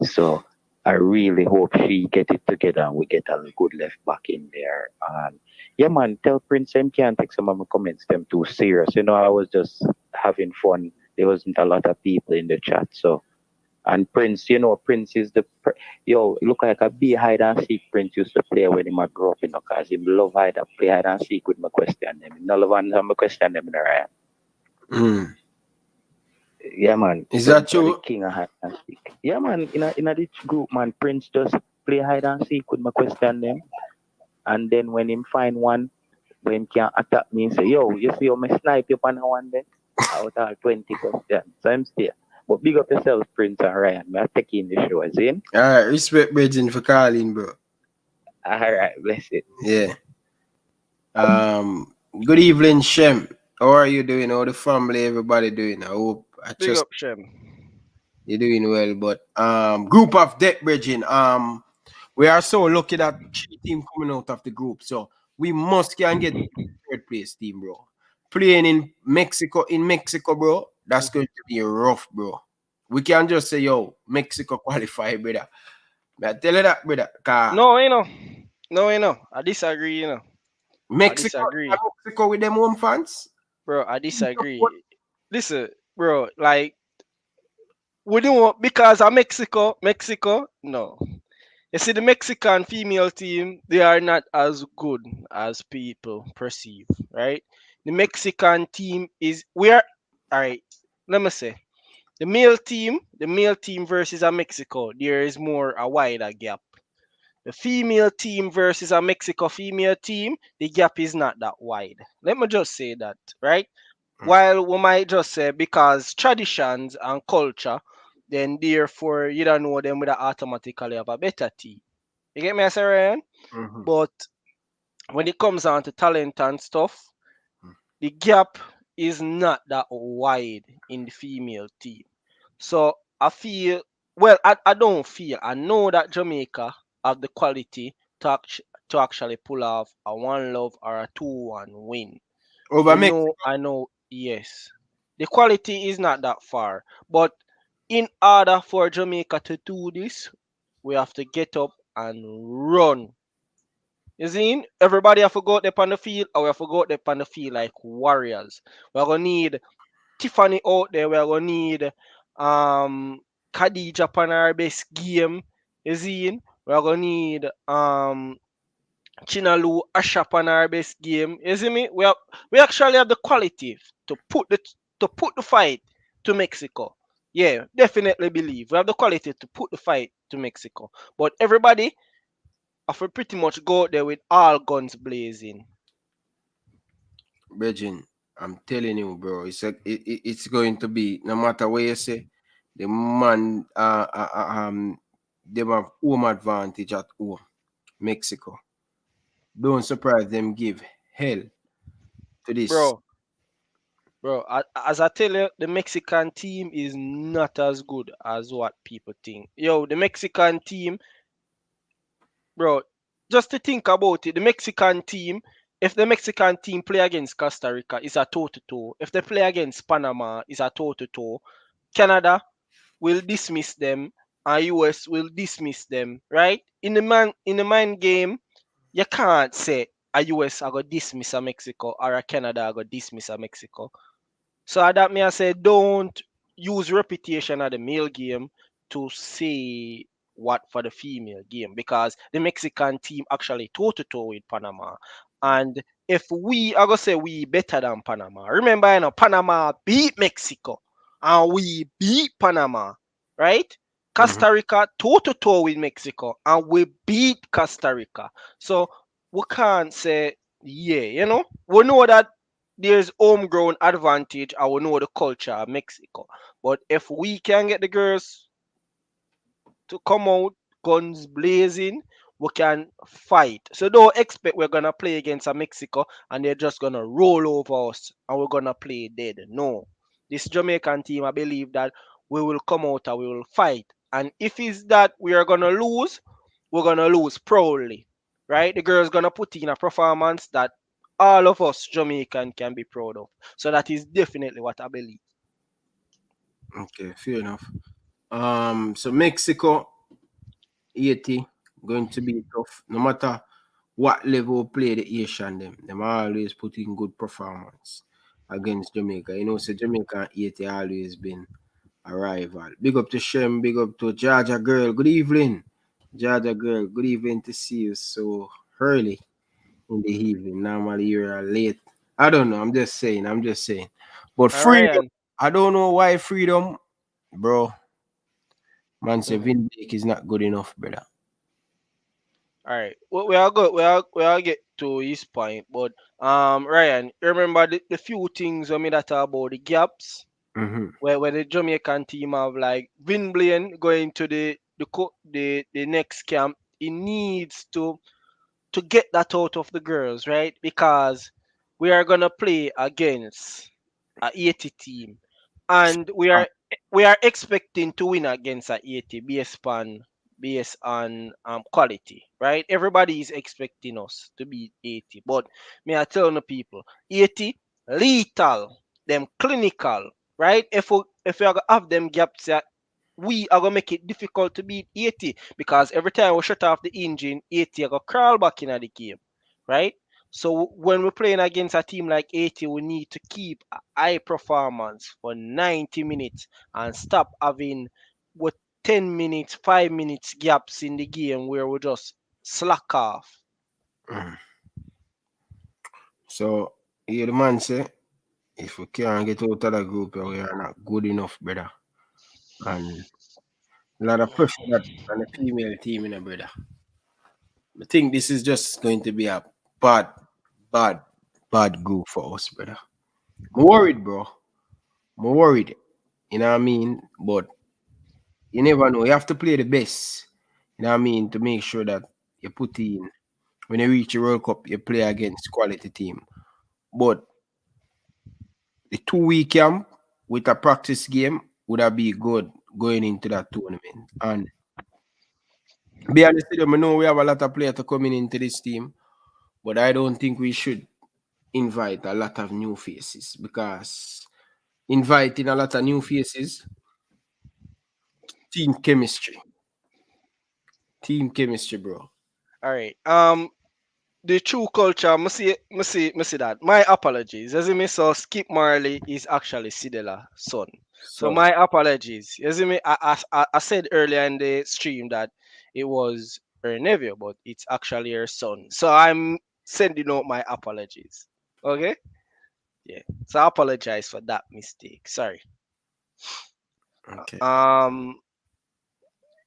So I really hope she get it together and we get a good left back in there. And yeah, man, tell Prince M can't take some of my comments them too serious. You know, I was just having fun. There wasn't a lot of people in the chat. So, and Prince, you know, Prince is look like a big hide and seek Prince used to play when he grew up, you know, because he love play hide and seek with my question them. No love and my question them in the right. Yeah, man. Is that true? The king of hide and seek. Yeah, man. In a this group, man, Prince just play hide and seek with my question them. And then when him find one, when he can attack me and say, yo, you see how me snipe you on one day? Out of 20 questions. So I'm still. But big up yourself, Prince and Ryan. I'm taking the show, is it? Alright, respect Bridging for calling, bro. Alright, bless it. Yeah. Good evening, Shem. How are you doing? How the family, everybody doing? I hope Big up, Shem. You're doing well, but group of debt bridging. We are so lucky that 3 teams coming out of the group. So we must can get third place team, bro. Playing in Mexico, bro, that's going to be rough, bro. We can't just say, yo, Mexico qualify, brother. I tell you that, brother. No, you know. No, you know. I disagree, you know. I disagree. Mexico with them home fans. Bro, I disagree. Listen, bro, like we don't want because of Mexico, no. You see, the Mexican female team, they are not as good as people perceive, right? The Mexican team is we are all right. Let me say the male team versus a Mexico, there is more a wider gap. The female team versus a Mexico female team, the gap is not that wide. Let me just say that, right? While we might just say because traditions and culture, then therefore you don't know them with automatically have a better team. You get me, I say, Ryan? Mhm. But when it comes down to talent and stuff, the gap is not that wide in the female team. So I feel, well, I don't feel, I know that Jamaica have the quality to actually pull off a 1-love or a 2-1 win. Over I know, yes. The quality is not that far. But in order for Jamaica to do this, we have to get up and run. You see, everybody have to go out there on the field, or we have to go out there on the field like warriors. We're gonna need Tiffany out there. We're gonna need Khadija on our best game. You see, we're gonna need Chinalu Asha on our best game. You see me? We actually have the quality to put the fight to Mexico. Yeah, definitely believe we have the quality to put the fight to Mexico. But everybody have to pretty much go out there with all guns blazing. Virgin, I'm telling you, bro. It's going to be no matter what you say. The man, they have home advantage at home, Mexico. Don't surprise them give hell to this. Bro, as I tell you, the Mexican team is not as good as what people think. Yo, the Mexican team, bro, just to think about it, the Mexican team, if the Mexican team play against Costa Rica, it's a toe-to-toe. If they play against Panama, it's a toe-to-toe. Canada will dismiss them, and US will dismiss them, right? In the mind game, you can't say a US are gonna dismiss a Mexico or a Canada are gonna dismiss a Mexico. So that me I say don't use reputation of the male game to say what for the female game because the Mexican team actually toe to toe with Panama. And if we are gonna say we better than Panama, remember you know Panama beat Mexico and we beat Panama, right? Mhm. Costa Rica toe to toe with Mexico and we beat Costa Rica. So we can't say yeah, you know, we know that there's homegrown advantage. I will know the culture of Mexico. But if we can get the girls to come out guns blazing, we can fight. So don't expect we're gonna play against a Mexico and they're just gonna roll over us and we're gonna play dead. No. This Jamaican team, I believe that we will come out and we will fight. And if it's that we are gonna lose, we're gonna lose proudly. Right? The girls gonna put in a performance that all of us Jamaican can be proud of. So that is definitely what I believe. Okay, fair enough. So Mexico, Haiti, going to be tough. No matter what level play the Asian them always put in good performance against Jamaica. You know, so Jamaica and Haiti always been a rival. Big up to Shem, big up to Georgia girl. Good evening. Georgia girl, good evening to see you so early in the evening. Normally you're late. I don't know. I'm just saying. But All freedom, right, I don't know why freedom, bro. Man say and Vin Blake is not good enough, brother. all right. We are good. We are get to his point, but Ryan, you remember the few things I mean that are about the gaps Mm-hmm. where the Jamaican team have like Vin Blaine going to the next camp. He needs to get that out of the girls, right? Because we are gonna play against a 80 team, and we are expecting to win against a 80 based on based on quality, right? Everybody is expecting us to beat 80, but me I tell the people, 80 lethal, them clinical, right? If we are gonna have them gaps, we are gonna make it difficult to beat 80 because every time we shut off the engine, 80 are gonna crawl back in the game, right? So when we're playing against a team like 80, we need to keep a high performance for 90 minutes and stop having what 10 minutes, 5 minutes gaps in the game where we just slack off. Mm. So, here the man say, if we can't get out of the group, we are not good enough, brother. And a lot of pressure that on the female team, brother. I think this is just going to be a bad, bad, bad group for us, brother. I'm worried, bro. I'm worried. You know what I mean? But you never know. You have to play the best. You know what I mean? To make sure that you put in when you reach the World Cup, you play against quality team. But the 2 week camp with a practice game would have be good going into that tournament. And be honest with you, I know we have a lot of players to coming into this team, but I don't think we should invite a lot of new faces because inviting a lot of new faces, team chemistry. Team chemistry, bro. All right. The true culture, must see that. My apologies. As you may saw, Skip Marley is actually Sidela's son. So So my apologies. As you may, I said earlier in the stream that it was her nephew, but it's actually her son. So I'm sending out my apologies. Okay? Yeah. So I apologize for that mistake. Sorry. okay. Um.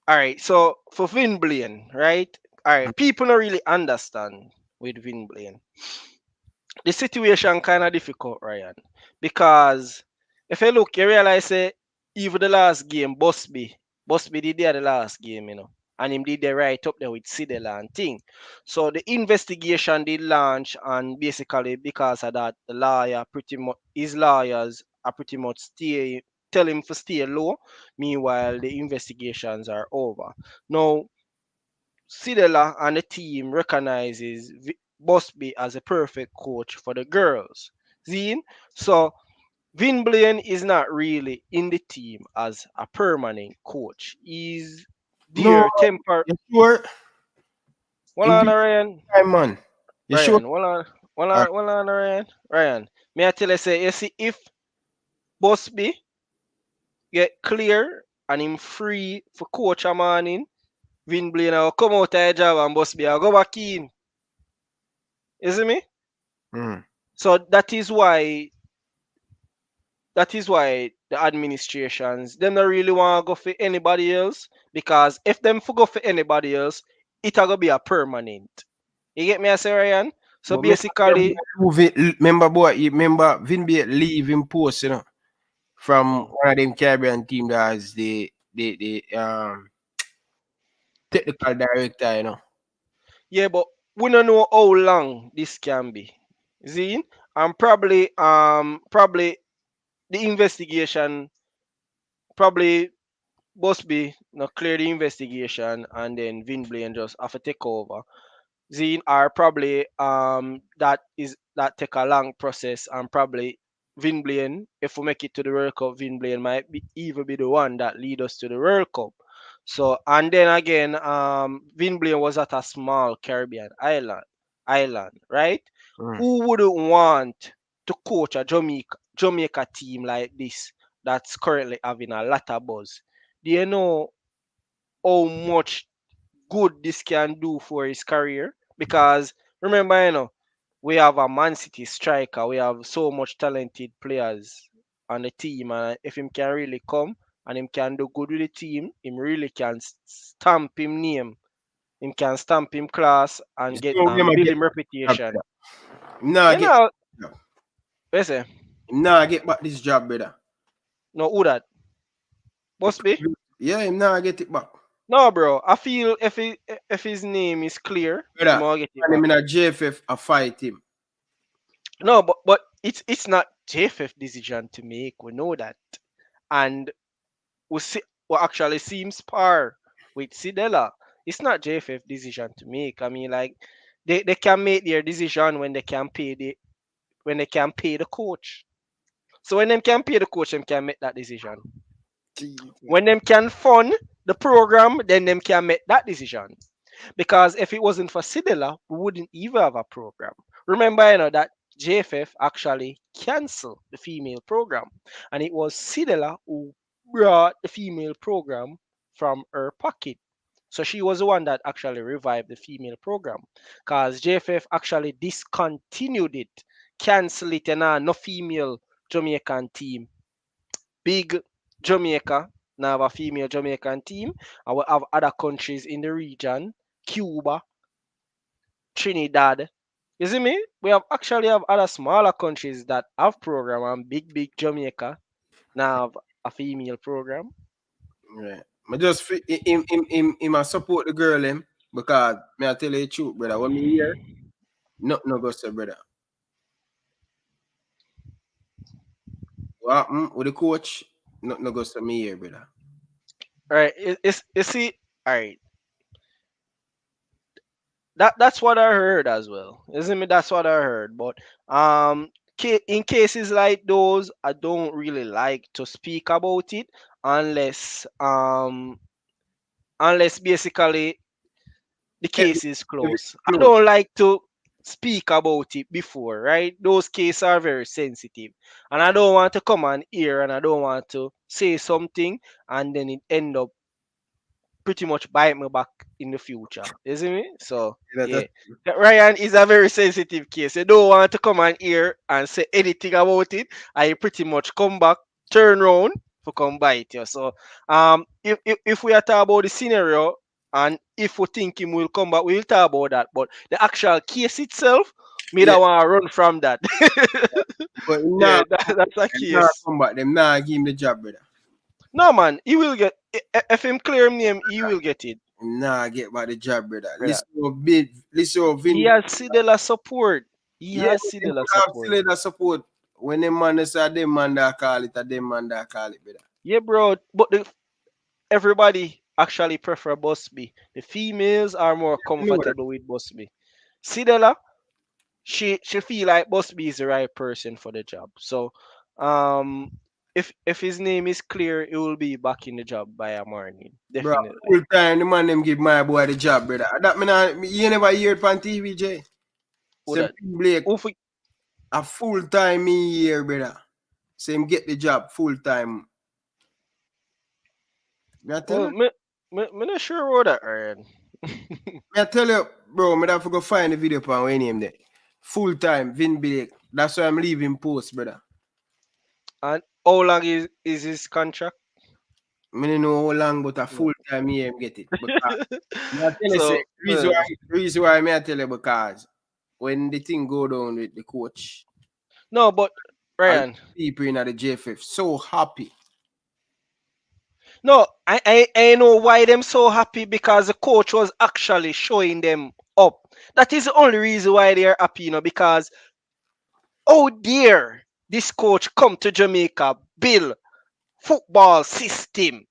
All right. So for Vin Blaine, right? All right. People don't really understand with Vin Blaine. The situation kind of difficult, Ryan, because if you look, you realize even the last game, Busby did there the last game, and him did the right up there with Sidela and thing. So the investigation did launch, and basically because of that, the lawyer pretty much his lawyers are pretty much tell him to stay low. Meanwhile, the investigations are over. Now, Sidela and the team recognizes Busby as a perfect coach for the girls. Zine? So Vin Blaine is not really in the team as a permanent coach. He's No, there temporary. you sure? Hold In on, big Ryan. time, man. You sure? Ryan, hold on. Hold Uh, on, hold on, Ryan. Ryan, may I tell you, say, you see, if Busby get clear and him free for coach a morning, Vin Blaine will come out of the job and Busby will go back in. You see me? mm. So that is why the administrations them don't really want to go for anybody else because if them for go for anybody else, it gonna be a permanent. You get me, I say Ryan? So But basically, remember, boy, you remember Vin be leaving post, from one of them Caribbean team that has the technical director, yeah, but we don't know how long this can be. See? And probably the investigation probably must be not clear the investigation and then Vin Blaine just have to take over. Zine are probably that take a long process and probably Vin Blaine, if we make it to the World Cup, Vin Blaine might be even be the one that lead us to the World Cup. So and then again, Vin Blaine was at a small Caribbean island, right? Mm. Who wouldn't want to coach a Jamaica team like this that's currently having a lot of buzz? Do you know how much good this can do for his career? Because remember, we have a Man City striker, we have so much talented players on the team, and if him can really come and him can do good with the team, him really can stamp him name, him can stamp him class and get So him a build get him back, reputation. brother. Him nah You get know, job. what say? Him nah get back this job, brother. No, who that? The Must be. Yeah, him nah get it back. No, bro. I feel if his name is clear, him Brother, will get it and back. him in a JFF a fight him. No, but it's not JFF decision to make. We know that, and we actually see him spar. with Sidela. It's not JFF decision to make. I mean, like they can make their decision when they can pay the coach. So when them can pay the coach, them can make that decision. When them can fund the program, then them can make that decision. Because if it wasn't for Sidela, we wouldn't even have a program. Remember, that JFF actually canceled the female program, and it was Sidela who brought the female program from her pocket. So she was the one that actually revived the female program, because JFF actually discontinued it, cancel it, and no female Jamaican team. Big Jamaica now have a female Jamaican team, and we have other countries in the region, Cuba, Trinidad. You see me? We have other smaller countries that have program, and big Jamaica now have a female program. Yeah. I just him I support the girl him because me I tell you the truth, brother. When me hear, nothing no go say, brother. What happened with the coach? Nothing no go say me here, brother. All right, you see, all right. That's what I heard as well. Isn't me? That's what I heard. But in cases like those, I don't really like to speak about it unless basically the case is closed. I don't like to speak about it before, right? Those cases are very sensitive, and I don't want to come on here and I don't want to say something and then it end up pretty much bite me back in the future. You see me? So yeah, that Ryan is a very sensitive case. You don't want to come on here and say anything about it. I pretty much come back, turn around to come bite you. So if we are talking about the scenario and if we think him will come back, we'll talk about that. But the actual case itself, me don't want to run from that. But Yeah, that's a case. come back, them nah give him the job, brother. No man, he will get if him clear him name, he will get it. Nah get back the job, brother. Brother. Listen to Vin. He has Sidela support. He Yeah, has but them Sidela have support. Sidela support. When them man say them man that call it, a them man that call it, brother. Yeah, bro. But everybody actually prefer Busby. The females are more comfortable with Busby. Sidela, she feel like Busby is the right person for the job. So if his name is clear, he will be back in the job by a morning. Bro, Definitely. full time the man them give my boy the job, brother. That you never hear it on TV, J. Who Same that? Blake, Who fi- a full time me here, brother. Same get the job full time. Me I tell Well, you, me not sure about that, Ryan. me I tell you, bro, me have to go find the video on when name there. Full time, Vin Blake. That's why I'm leaving post, brother. And how long is his contract? I don't know how long, but a full time here him get it. Because me I tell you, So, say, reason why me I tell you because when the thing go down with the coach, no, but Ryan. people in the JFF so happy. No, I know why them so happy because the coach was actually showing them up. That is the only reason why they're happy, because oh dear, this coach come to Jamaica, build football system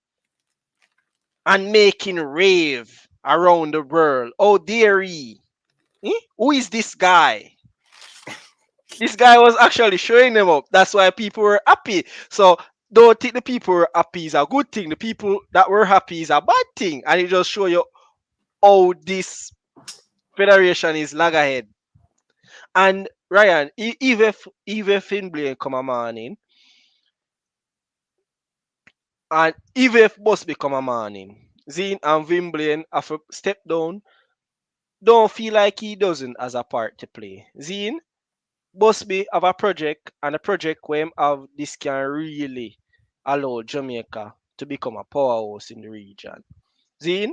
and making rave around the world. Oh dear, who is this guy? This guy was actually showing them up. That's why people were happy. So don't think the people were happy is a good thing. The people that were happy is a bad thing. And it just show you how this federation is lag ahead. And Ryan, even if Finblay come a morning, and even if Busby come a morning, Zine and Wimblane have to step down, don't feel like he doesn't as a part to play. Zine, Busby have a project, and a project where him have this can really allow Jamaica to become a powerhouse in the region. Zine,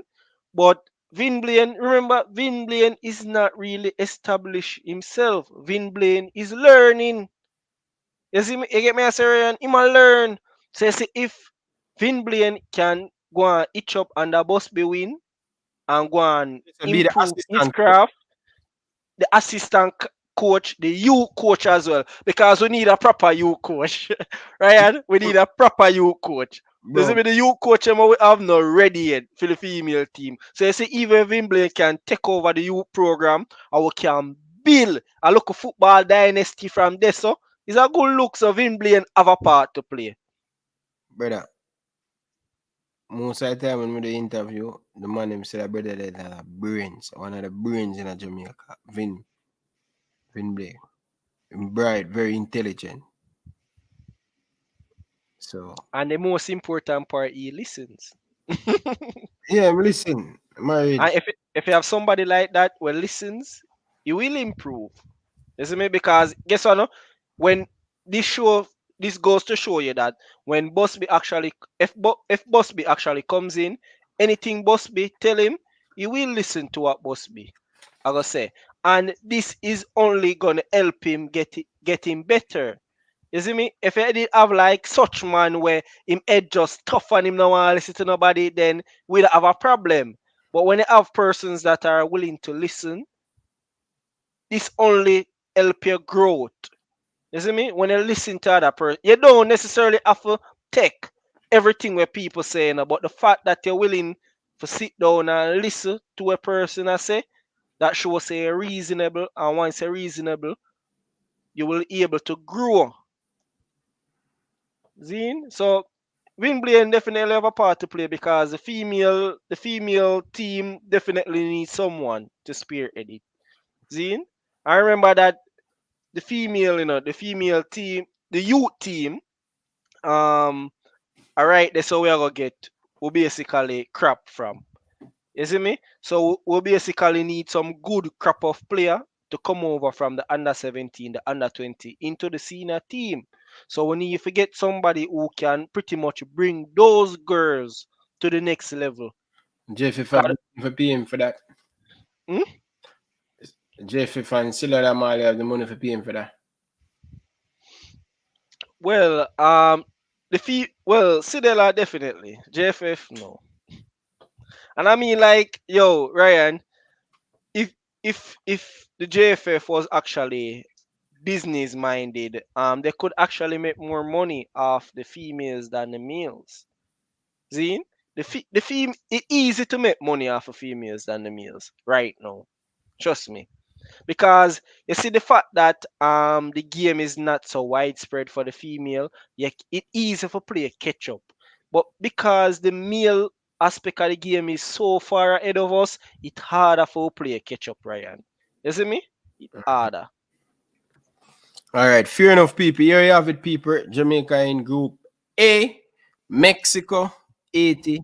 but remember, Vin Blaine is not really established himself. Vin Blaine is learning. You see me, you get me a Syrian? He might learn. So you see, if Vin Blaine can go and itch up under Busby win and go and So be the improve his assistant craft, the assistant coach, the U coach as well, because we need a proper U coach. Ryan, we need a proper U coach. You see bro. me, the youth coach we have not ready yet for the female team. So you see, even if Wembley can take over the youth program, and we can build a local football dynasty from there. So it's a good look. So Wembley have a part to play. Brother, most of the time when we do interview, the man him said, brother, that have brains. One of the brains in Jamaica. Vin Blake. Bright, very intelligent. So And the most important part, he listens. yeah, listen, married. And if you have somebody like that who listens, he will improve. You see me? Because guess what? No? When this goes to show you that when Busby actually, if Busby actually comes in, anything Busby tell him, he will listen to what Busby I gotta say, and this is only gonna help him get him better. You see me? If I did have like such man where him head just tough and him no want to listen to nobody, then we'll have a problem. But when you have persons that are willing to listen, this only help your growth. You see me? When you listen to other person, you don't necessarily have to take everything where people saying, but the fact that you're willing to sit down and listen to a person I say, that shows say reasonable, and once you're reasonable, you will be able to grow. Zine? So Wimblane definitely have a part to play because the female team definitely needs someone to spearhead it. Zine? I remember that the female team, the youth team, um, alright, that's how we are gonna get we basically crap from. You see me? So we basically need some good crop of player to come over from the under 17, the under 20 into the senior team. So we need to get somebody who can pretty much bring those girls to the next level. Jeff, if I 'Cause- pay him for that. Hmm? Jeff, if I still have money, have the money for paying for that. Well, Sidela definitely. JFF no. And I mean like, yo, Ryan, if if the JFF was actually business minded, they could actually make more money off the females than the males. See, it's easy to make money off of females than the males right now. Trust me, because you see the fact that the game is not so widespread for the female, it easy for play catch up. But because the male aspect of the game is so far ahead of us, it's harder for play catch up, Ryan. You see me? It's harder. All right, fair enough, people. Here you have it, people. Jamaica in Group A, Mexico 80,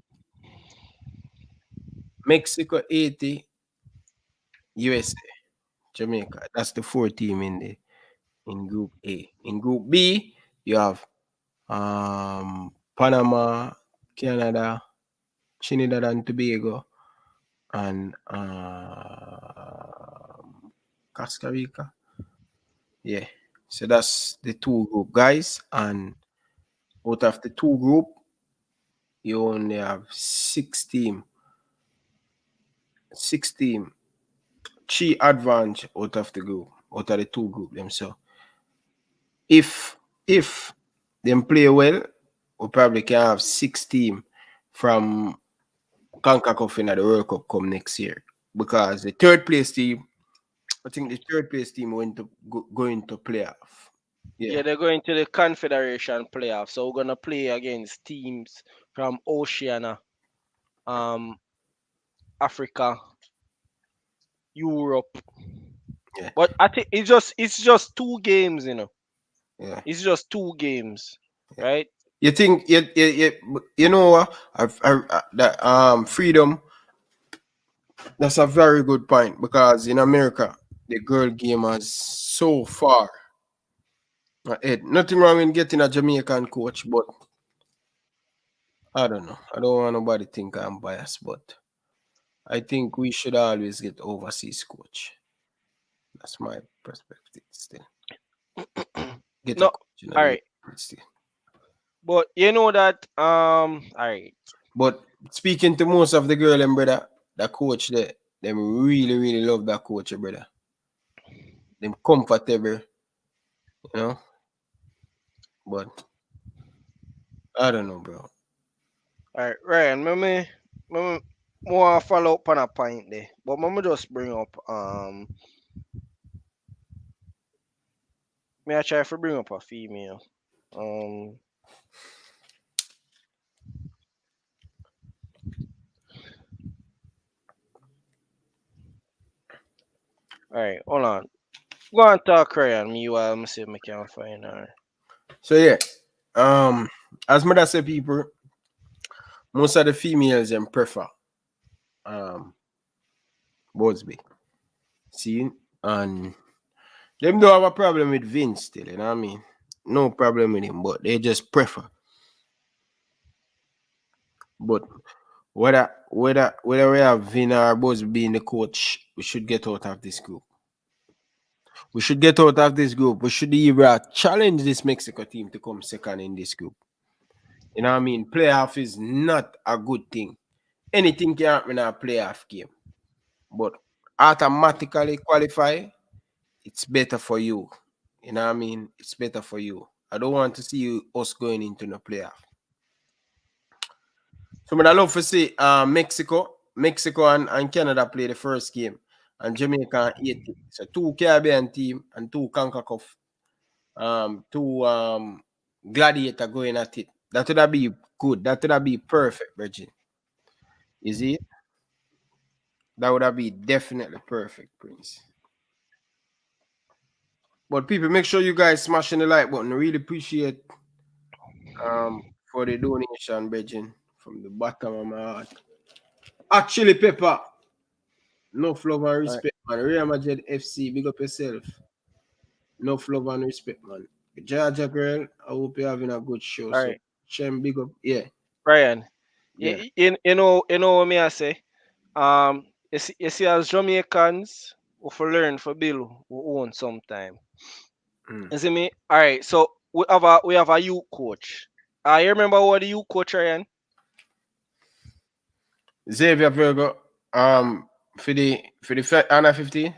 Mexico 80, USA, Jamaica. That's the 4 team in Group A. In Group B, you have Panama, Canada, Trinidad and Tobago, and Costa Rica. Yeah. So that's the 2 group, guys. And out of the 2 group, you only have 6 team. 6 team. 3 advantage out of the group, out of the 2 group them. So if them play well, we probably can have 6 team from Concacaf in the World Cup come next year. Because the third place team, I think the third place team going to playoff. Yeah, Yeah. they're going to the Confederation playoffs, so we're gonna play against teams from Oceania, um, Africa, Europe. Yeah. But I think it's just 2 games, Yeah. It's just 2 games, right? You think you know what? That freedom. That's a very good point because in America the girl game is so far ahead. Nothing wrong with getting a Jamaican coach, but I don't know. I don't want nobody to think I'm biased, but I think we should always get overseas coach. That's my perspective still. Get a No, coach in all the right. still. But you know that all right. But speaking to most of the girl and brother, the coach there, them really, really love that coach, brother. Them comfortable, you know. But I don't know, bro. Alright, Ryan, me more follow up on a point there. But me just bring up me I try to bring up a female. Um alright, hold on. Go on talk Ryan, me while me see if me can find her. So yeah, as mother say, people, most of the females them prefer Bosby. See, and them don't have a problem with Vince still, you know what I mean? No problem with him, but they just prefer. But whether we have Vin or Bosby being the coach, we should get out of this group. We should get out of this group. We should either challenge this Mexico team to come second in this group. You know what I mean? Playoff is not a good thing. Anything can happen in a playoff game. But automatically qualify, it's better for you. You know what I mean? It's better for you. I don't want to see us going into the playoff. So I love to see Mexico and Canada play the first game, and Jamaica and Haiti. So 2 Caribbean team and 2 Concacaf, 2 gladiator going at it. That would be good. That would be perfect, Reggie. Is it? That would be definitely perfect, Prince. But people, make sure you guys smashing the like button. I really appreciate for the donation, Reggie, from the bottom of my heart. Actually, Pepper. No love and respect, man. Real Madrid FC, big up yourself. No love and respect, man. Georgia girl, I hope you're having a good show. All right. So, Shem, big up. Yeah. Ryan, Yeah. you know what me I say? You see as Jamaicans, we for learn for build we own sometime. You see me? Alright, so we have a youth coach. You remember what the youth coach Ryan? Xavier Virgo, for the under 15.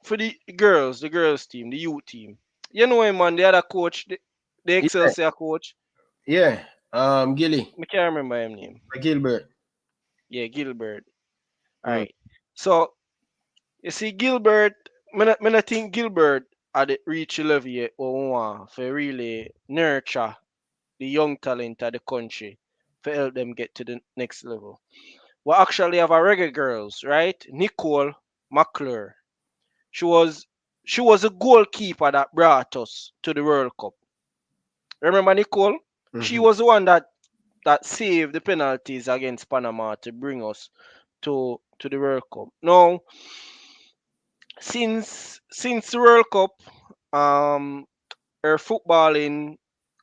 For the girls team, the youth team. You know him, man, the other coach, the Excelsior coach. Yeah. Gilly. I can't remember his name. Gilbert. Yeah, Gilbert. Alright. So you see Gilbert, I think Gilbert had reached a level yet or we want for really nurture the young talent of the country to help them get to the next level. We actually have a reggae girls, right? Nicole McClure. She was a goalkeeper that brought us to the World Cup. Remember Nicole? She was the one that saved the penalties against Panama to bring us to the World Cup. Now, since the World Cup, her footballing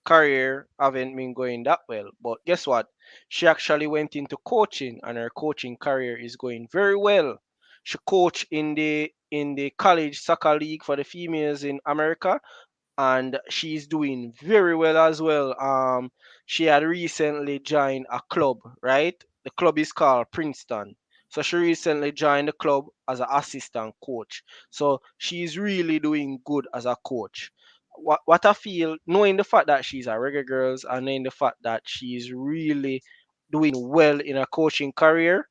career haven't been going that well. But guess what? She actually went into coaching, and her coaching career is going very well. She coached in the college soccer league for the females in America, and she's doing very well as well. She had recently joined a club, right? The club is called Princeton. So she recently joined the club as an assistant coach. So she's really doing good as a coach. What I feel, knowing the fact that she's a reggae girls and knowing the fact that she's really doing well in her coaching career,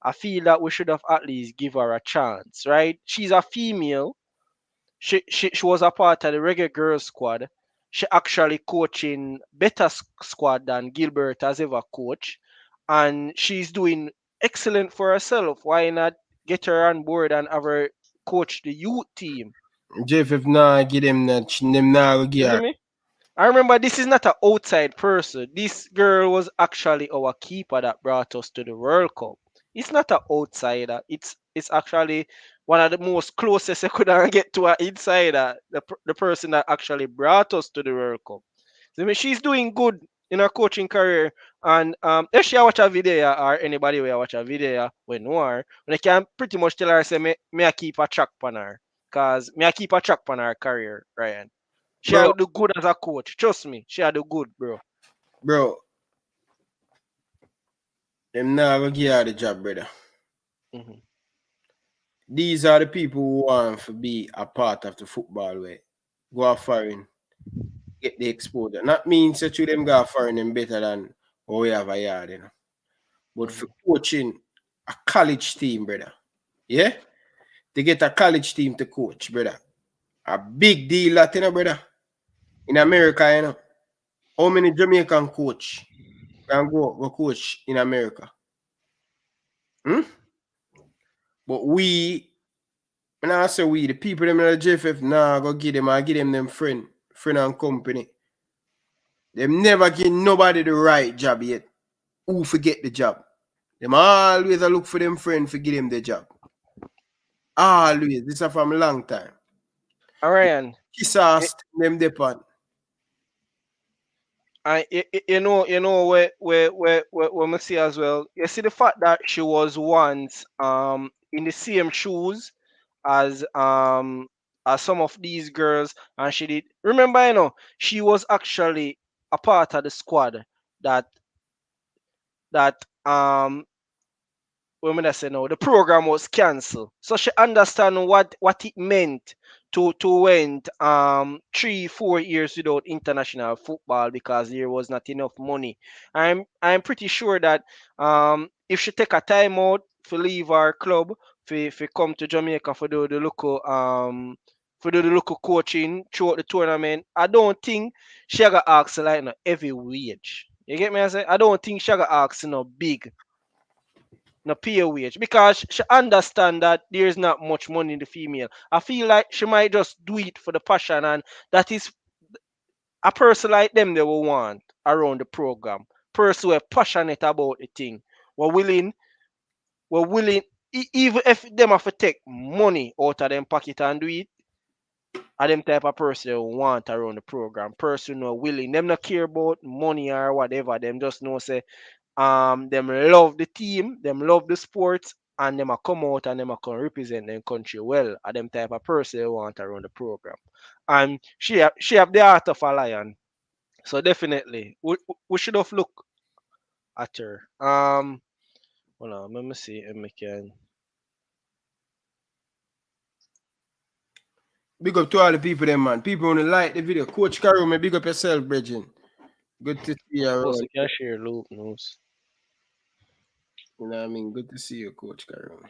I feel that we should have at least give her a chance, right? She's a female. She was a part of the Reggae Girls squad. She actually coaching better squad than Gilbert has ever coached, and she's doing excellent for herself. Why not get her on board and have her coach the youth team? Jeff, if not, give them that, them now You see get. me? I remember this is not an outside person. This girl was actually our keeper that brought us to the World Cup. It's not an outsider. It's actually one of the most closest I could get to an insider. The person that actually brought us to the World Cup. So, I mean, she's doing good in her coaching career. And if she watch a video or anybody will watch a video when when I can pretty much tell her say me I keep a track on her. Cause me I keep a track on her career, Ryan. She Bro. had do good as a coach. Trust me, she had do good, bro. Bro. Them now gonna give her the job, brother. These are the people who want to be a part of the football way. Go out foreign, get the exposure. Not means that you them go out foreign and better than or we have a yard, you know. But for coaching a college team, brother, yeah, to get a college team to coach, brother, a big deal, that, you know, brother. In America, you know, how many Jamaican coach can go coach in America? Hmm? But when I say we, the people them in the JFF, nah, go give them, I give them friend and company. Them never give nobody the right job yet. Who forget the job? Them always look for them friend for give them the job. Always. This is from a long time. Ryan, Kiss ass them depend. you know where me see as well. You see the fact that she was once in the same shoes as some of these girls, and she did remember, you know, she was actually a part of the squad that that women that say no, the program was cancelled. So she understand what it meant to went 3-4 years without international football because there was not enough money. I'm pretty sure that if she take a time out to leave our club for come to Jamaica for do the local coaching throughout the tournament, I don't think she gonna ask like no heavy wage. You get me? I say I don't think she gonna ask no big no pay wage because she understand that there's not much money in the female. I feel like she might just do it for the passion, and that is a person like them they will want around the program. Person who are passionate about the thing. We're willing, even if them have to take money out of them pocket and do it, are them type of person they want around the program. Person who are willing. Them not care about money or whatever. Them just know say them love the team, them love the sports, and them a come out and them a come represent their country well. Are them type of person they want around the program. And she have the heart of a lion. So definitely we should have look at her. Hold on, let me see if we can. Big up to all the people them, man. People wanna like the video. Coach Karume, big up yourself, Bridget. Good to see you Of course, around. we can share loop news. You know what I mean? Good to see you, Coach Karume.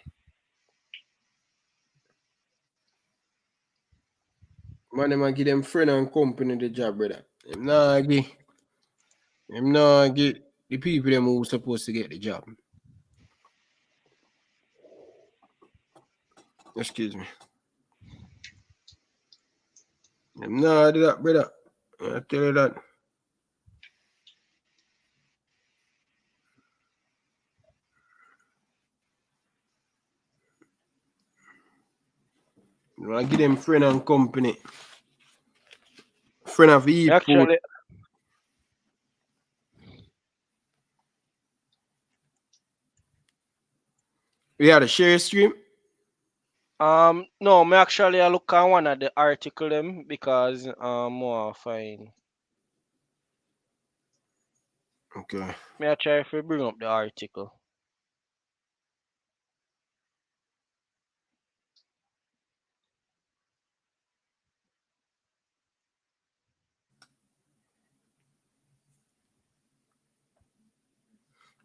Man, them a give them friend and company the job, brother. Them nah give the people them who supposed to get the job. Excuse me. Them nah do that, brother. I tell you that. You wanna give them friend and company. Friend of eat food. Actually, We had a share stream. no, me actually I look at one of the article them because more fine. Okay. Me I try to bring up the article.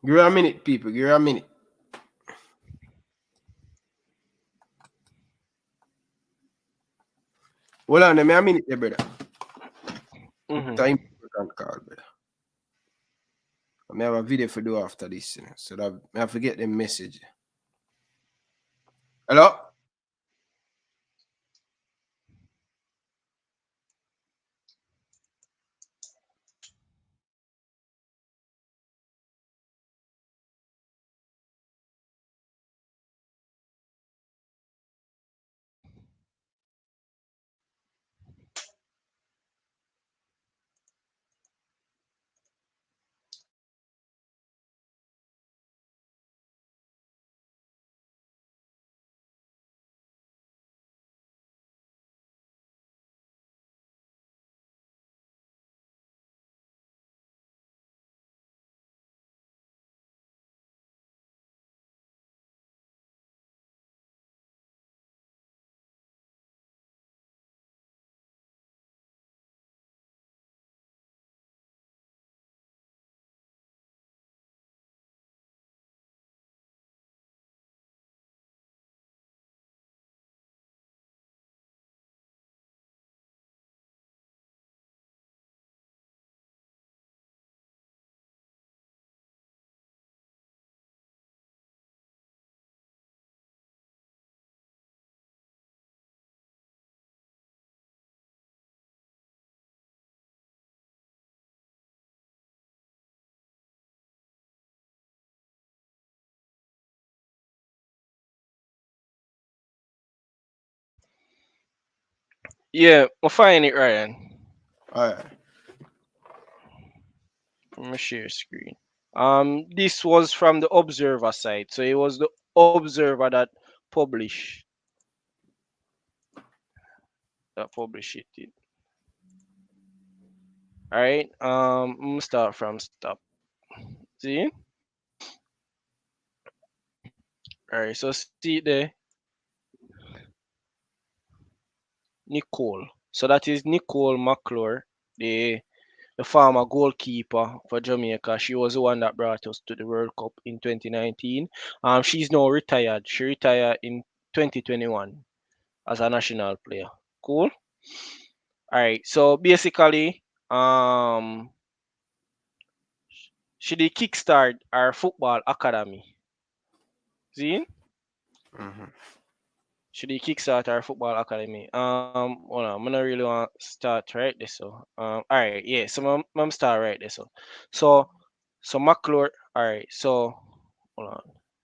Give her a minute, people. Give her a minute. Hold on, let me a minute there, brother. Time important call, brother. I may have a video for do after this, you know, so that I forget the message. Hello? Yeah, we'll find it, Ryan. Alright. Let me share screen. This was from the Observer site, so it was the Observer publish that published it. All right. I'm gonna start from stop. See? All right. So see there, Nicole. So that is Nicole McClure, the the former goalkeeper for Jamaica. She was the one that brought us to the World Cup in 2019. She's now retired. She retired in 2021 as a national player. Cool. All right. So basically, she did kickstart our football academy. See? Mhm. She did kickstart our football academy. Hold on, I'm gonna really want to start right this so. All right, yeah. So I'm start right this so. So so McClure. All right. So hold on.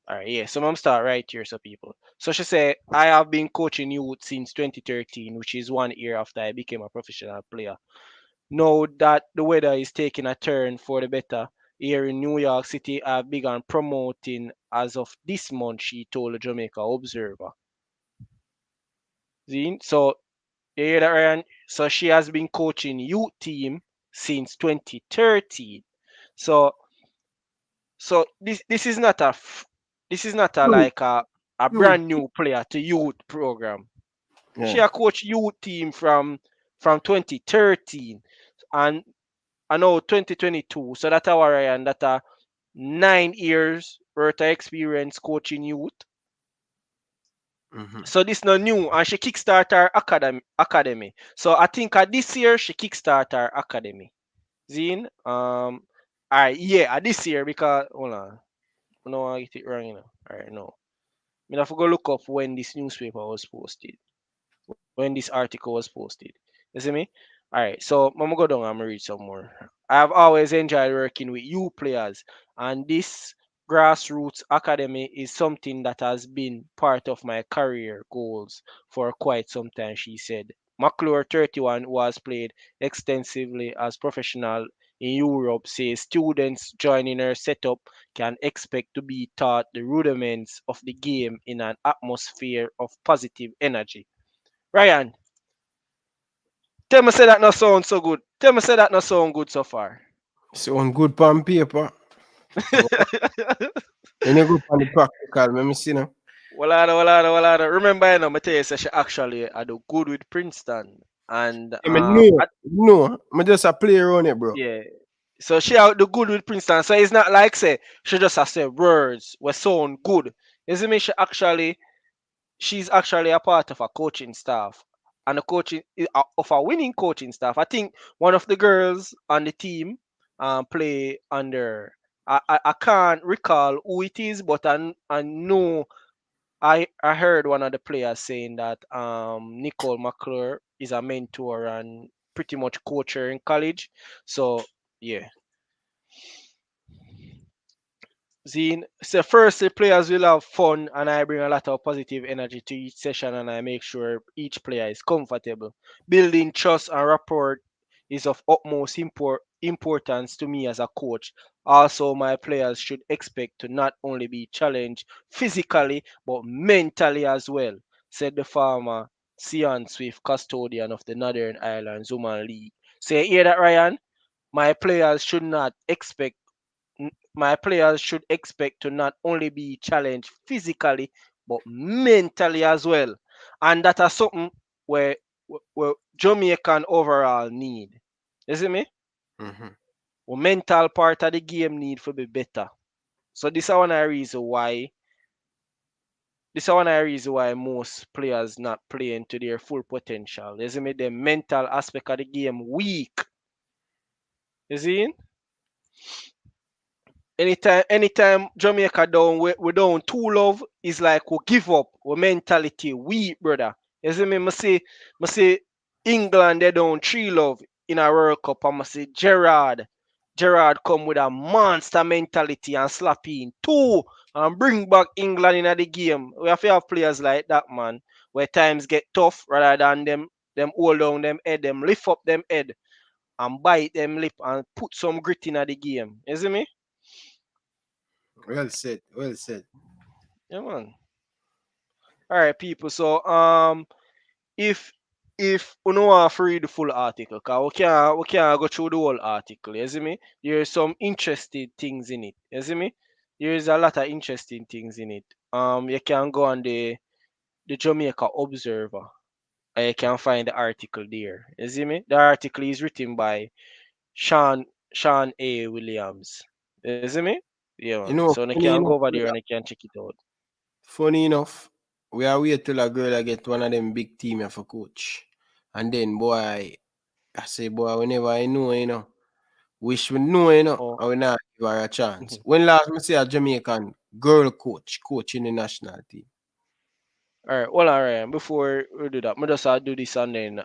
All right, yeah. So I'm start right here, so people. So she said, I have been coaching youth since 2013, which is 1 year after I became a professional player. Now that the weather is taking a turn for the better here in New York City, I've begun promoting as of this month, she told the Jamaica Observer. See? So you hear that, Ryan? So she has been coaching youth team since 2013. So this is not this is not a True. like a True. brand new player to youth program. She Yeah. a coach youth team from 2013, and I know 2022. So that our Ryan, that 9 years worth of experience coaching youth. Mhm. So this no new, and she kickstart her academy. So I think this year she kickstart her academy. Zine, alright, yeah, this year because hold on, I don't want to get it wrong, you know. Alright, no, I have to go look up when this newspaper was posted, when this article was posted. You see me? Alright, so I'm gonna go down and read some more. I've always enjoyed working with you players, and this grassroots academy is something that has been part of my career goals for quite some time, she said. McClure, 31, who has played extensively as professional in Europe, says students joining her setup can expect to be taught the rudiments of the game in an atmosphere of positive energy. Ryan, tell me say that not sound so good. Tell me say that not sound good so far. Sound good on paper. When you go on the practical, let me see now. Remember, you know, I tell you, say she actually I do good with Princeton, and Yeah, me know. No, I just a play around it, bro. yeah. So she out the good with Princeton. So it's not like say she just has say words were sound good. You see me? She's actually a part of a coaching staff and a coaching of a winning coaching staff. I think one of the girls on the team play under. I can't recall who it is, but I know I heard one of the players saying that Nicole McClure is a mentor and pretty much coach her in college. So yeah. Zine, so first the players will have fun and I bring a lot of positive energy to each session and I make sure each player is comfortable. Building trust and rapport is of utmost importance to me as a coach. Also, my players should expect to not only be challenged physically but mentally as well, said the former Sian Swift custodian of the Northern Ireland Women League. So you hear that, Ryan? My players should not expect my players should expect to not only be challenged physically but mentally as well, and that is something where Jamaican overall need. You see me? Mhm. Our mental part of the game need to be better. So this is one of the reason why. This is one of the reason why most players not playing to their full potential. You see me? The mental aspect of the game weak. You see? Anytime Jamaica down, we down too love is like we give up. We mentality weak, brother. You see me? I see England they down 3 love in a World Cup. I say Gerard come with a monster mentality and slap in two and bring back England in the game. We have to have players like that, man. Where times get tough rather than them them hold down them head, them lift up them head and bite them lip and put some grit in the game. You see me? Well said. Well said. Yeah, man. All right, people. So if you know want to read the full article, cause we can't go through the whole article. You see me? There's some interesting things in it. You see me? There's a lot of interesting things in it. You can go on the Jamaica Observer. And you can find the article there. You see me? The article is written by Sean A. Williams. You see me? Yeah, man. You So know, you funny can go enough, over there and you can check it out. funny enough, we are wait till a girl I get one of them big team for coach. And then boy, I say, boy, whenever I know, wish we know, Oh. I will not give her a chance. When last me see a Jamaican girl coaching the national team. All right. Well, all right. Before we do that, me just do this and then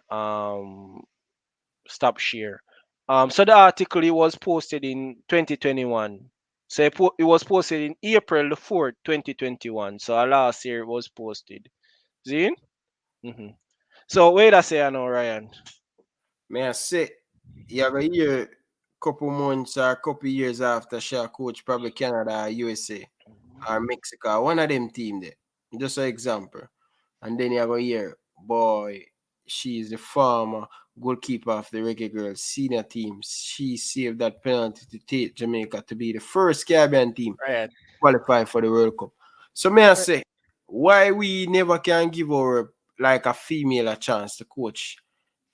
stop share. So the article it was posted in 2021. So it was posted in April the 4th, 2021. So last year it was posted. See? Mm-hmm. So wait I say I know Ryan. May I say, you have a year, couple months or couple years after she coach probably Canada or USA or Mexico, one of them team there. Just an example. And then you have a year, boy, she's the former goalkeeper of the Reggae Girls senior team. She saved that penalty to take Jamaica to be the first Caribbean team Ryan. qualify for the World Cup. So may I say, why we never can give our like a female a chance to coach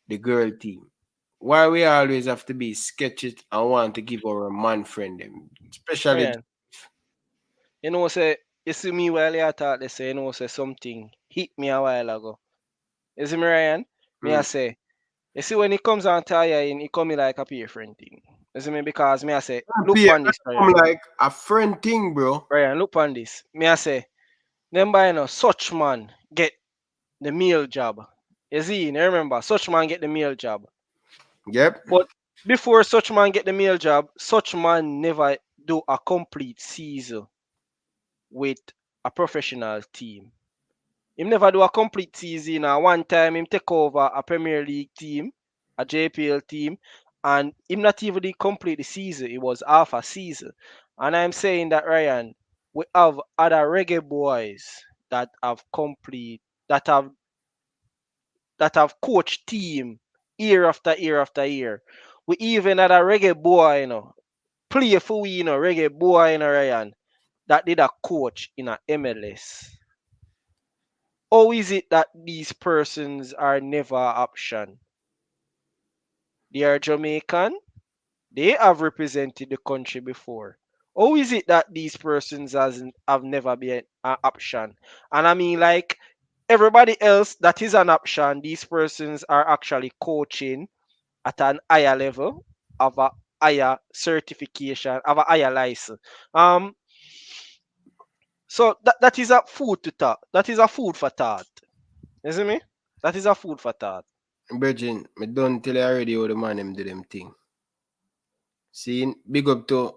the girl team? Why we always have to be sketchy and want to give our man friend them, especially Ryan. Say you see me while you talk, they say say something hit me a while ago. You see me Ryan? Me I say, you see when it comes on tire in, it come in like a peer friend thing. You see me because me I say, look peer, on this I'm Ryan. like a friend thing, bro. Ryan, look on this. Me I say, them by such man get the meal job. You see, you remember, such man get the meal job. Yep. But before such man get the meal job, such man never do a complete season with a professional team. Him never do a complete season. One time him take over a Premier League team, a JPL team, and him not even did complete the season. It was half a season. And I'm saying that Ryan, we have other Reggae Boyz that have complete that have coached team year after year after year. We even had a Reggae Boy, play for we, Reggae Boy, Ryan, that did a coach in a MLS. How is it that these persons are never option? They are Jamaican. They have represented the country before. How is it that these persons have never been an option? And I mean, like everybody else that is an option, these persons are actually coaching at an higher level of a higher certification, of a higher license. So that is a food to thought. That is a food for thought. You see me? That is a food for thought. Virgin, me don't tell you already how the man them do them thing. See, big up to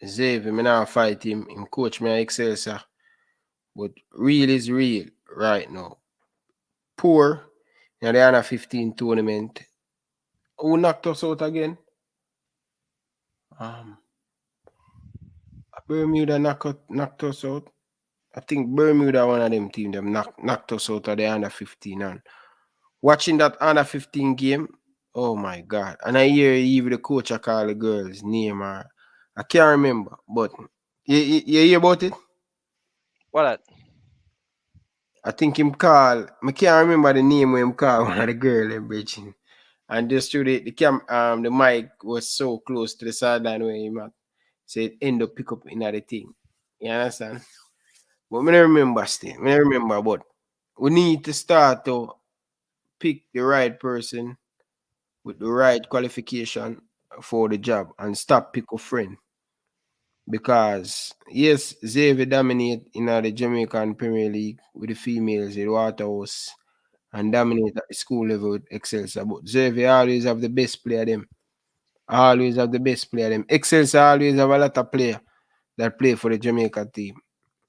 Xavier, me now fight him. Him coach me at Excelsior. But real is real right now. Poor in the under 15 tournament. Who knocked us out again? Bermuda knocked us out. I think Bermuda one of them team them knocked us out of the under 15 and watching that under 15 game, oh my god. And I hear even the coach I call the girl's name or I can't remember, but you hear about it? What? I think him call, I can't remember the name when him call one of the girl in Bridging. And just through the mic was so close to the sideline where him at. So it end up pick up another thing. You understand? But I don't remember still. I don't remember, but we need to start to pick the right person with the right qualification for the job and stop pick a friend. Because yes, Xavier dominate in the Jamaican Premier League with the females, the Waterhouse, and dominate at the school level with Excelsior. But Xavier always have the best player them. Always have the best player them. Excelsior always have a lot of player that play for the Jamaica team.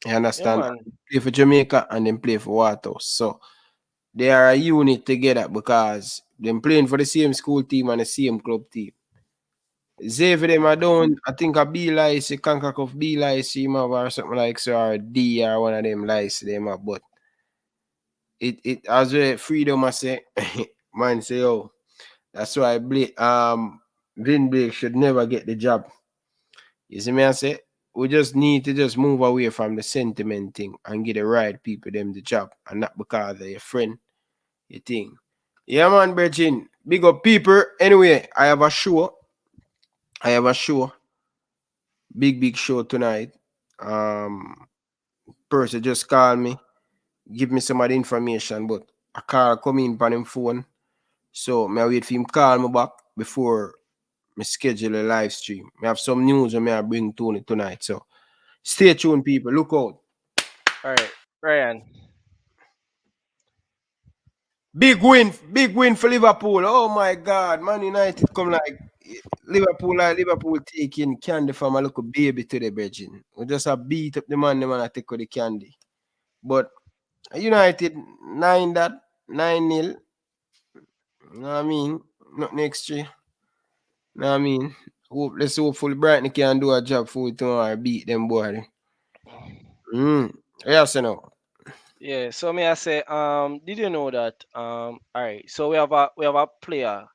You Yeah, understand? man. Play for Jamaica and then play for Waterhouse. So they are a unit together because them playing for the same school team and the same club team. Xavier them are down, I think a B lice, a Concacaf B lice him have or something like so, or D or one of them lice them have, but it as well freedom I say, man say, oh, that's why Vin Blake should never get the job. You see me I say? We just need to just move away from the sentiment thing and get the right people them the job and not because of your friend, your thing. Yeah man, Virgin. Big up people. Anyway, I have a show. Big show tonight. Person just called me, give me some of the information, but a call come in on him phone. So I wait for him call me back before me schedule a live stream. I have some news and I bring to it tonight. So stay tuned, people. Look out. All right, Ryan. Big win for Liverpool. Oh my God, Man United come like Liverpool taking candy from a little baby to the virgin. We just have beat up the man I take with the candy. But United 9-0. You know what I mean? Not next year. You know what I mean? Let's hopefully Brighton can do a job for it tomorrow, beat them boy. Yes, you know. Yeah, so may I say, did you know that all right, so we have a player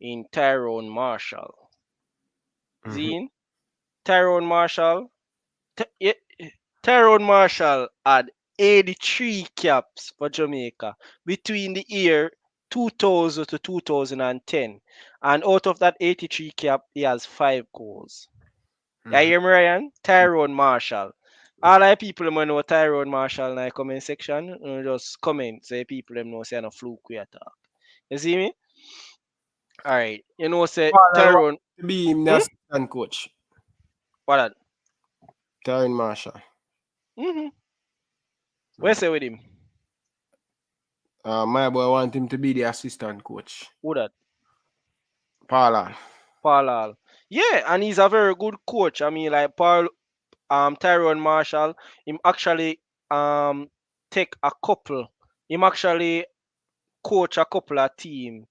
in Tyrone Marshall. Zine? Tyrone Marshall. Tyrone Marshall had 83 caps for Jamaica between the year 2000 to 2010. And out of that 83 cap, he has 5 goals. You hear me, Ryan? Tyrone Marshall. All the people who know Tyrone Marshall in the comment section, just comment so people them know say no fluke we attack. You see me? Alright. You know say Tyrone To be him the assistant coach. what that? Tyrone Marshall. Where say with him? My boy want him to be the assistant coach. Who that? Paula. Paul. Yeah, and he's a very good coach. I mean, like Tyrone Marshall, him actually take a couple. Him actually coach a couple of team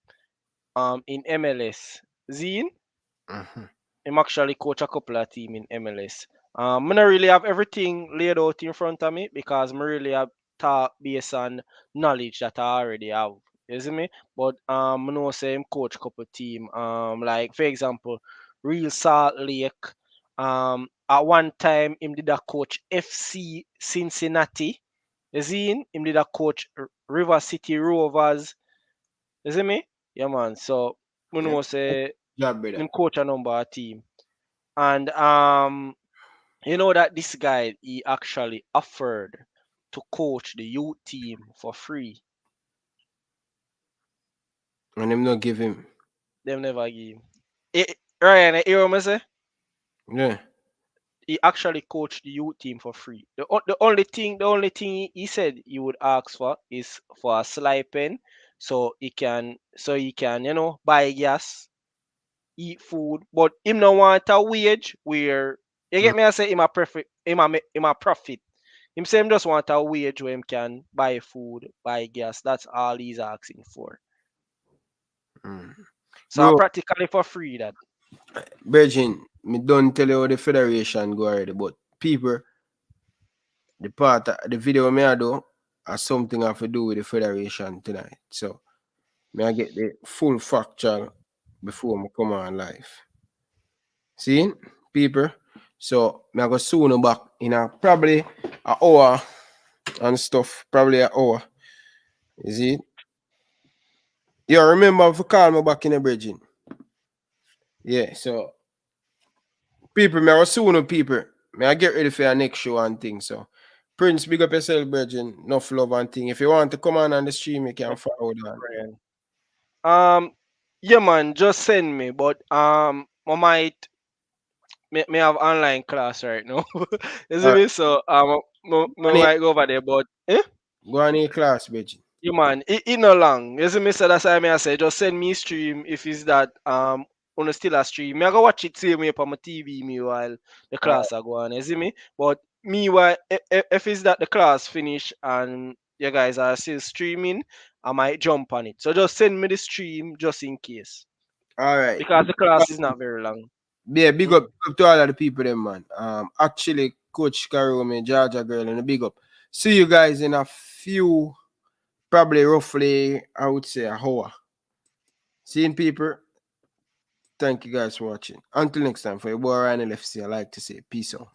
in MLS. Zine? Him actually coach a couple of team in MLS. I don't really have everything laid out in front of me because I really have talk based on knowledge that I already have. You see me? But I know say him coach couple team. Like for example, Real Salt Lake. At one time him did a coach FC Cincinnati. You see him did a coach River City Rovers. You see me? Yeah man. So I know say him coach a number of team. And you know that this guy he actually offered to coach the youth team for free. And them not give him. Them never give him. Ryan, you hear what I say? Yeah. He actually coached the youth team for free. The only thing he said he would ask for is for a stipend so he can buy gas, eat food, but him no want a wage where you get me I say him a profit. Him say him just want a wage where him can buy food, buy gas. That's all he's asking for. So practically for free that. Virgin, me don't tell you how the federation go already, but people, the part of the video me I do has something have to do with the federation tonight. So may I get the full factual before I come on live. See, people? So I go soon back in probably an hour and stuff. Probably an hour. You see? You remember if you call me back in the bridging? Yeah, so people, me go soon people. May I get ready for your next show and things. So Prince, big up yourself, brethren. Enough love and thing. If you want to come on the stream, you can follow that. Yeah man, just send me. But I might me have online class right now. You see me? So might go over there, but go on in class, bitch. Yeah man, it no long. You see me? So that's why I say just send me stream if it's that on still a stream. Me I go watch it same way on my TV me while the class are going. You see me? But meanwhile, if it's that the class finish and you guys are still streaming I might jump on it. So just send me the stream just in case. All right. Because the class is not very long. Yeah, big up to all of the people, them man. Actually, Coach Karome, Georgia girl, and a big up. See you guys in a few, probably roughly, I would say a hour. Seeing people. Thank you guys for watching. Until next time, for your boy Ryan LFC, I like to say peace out.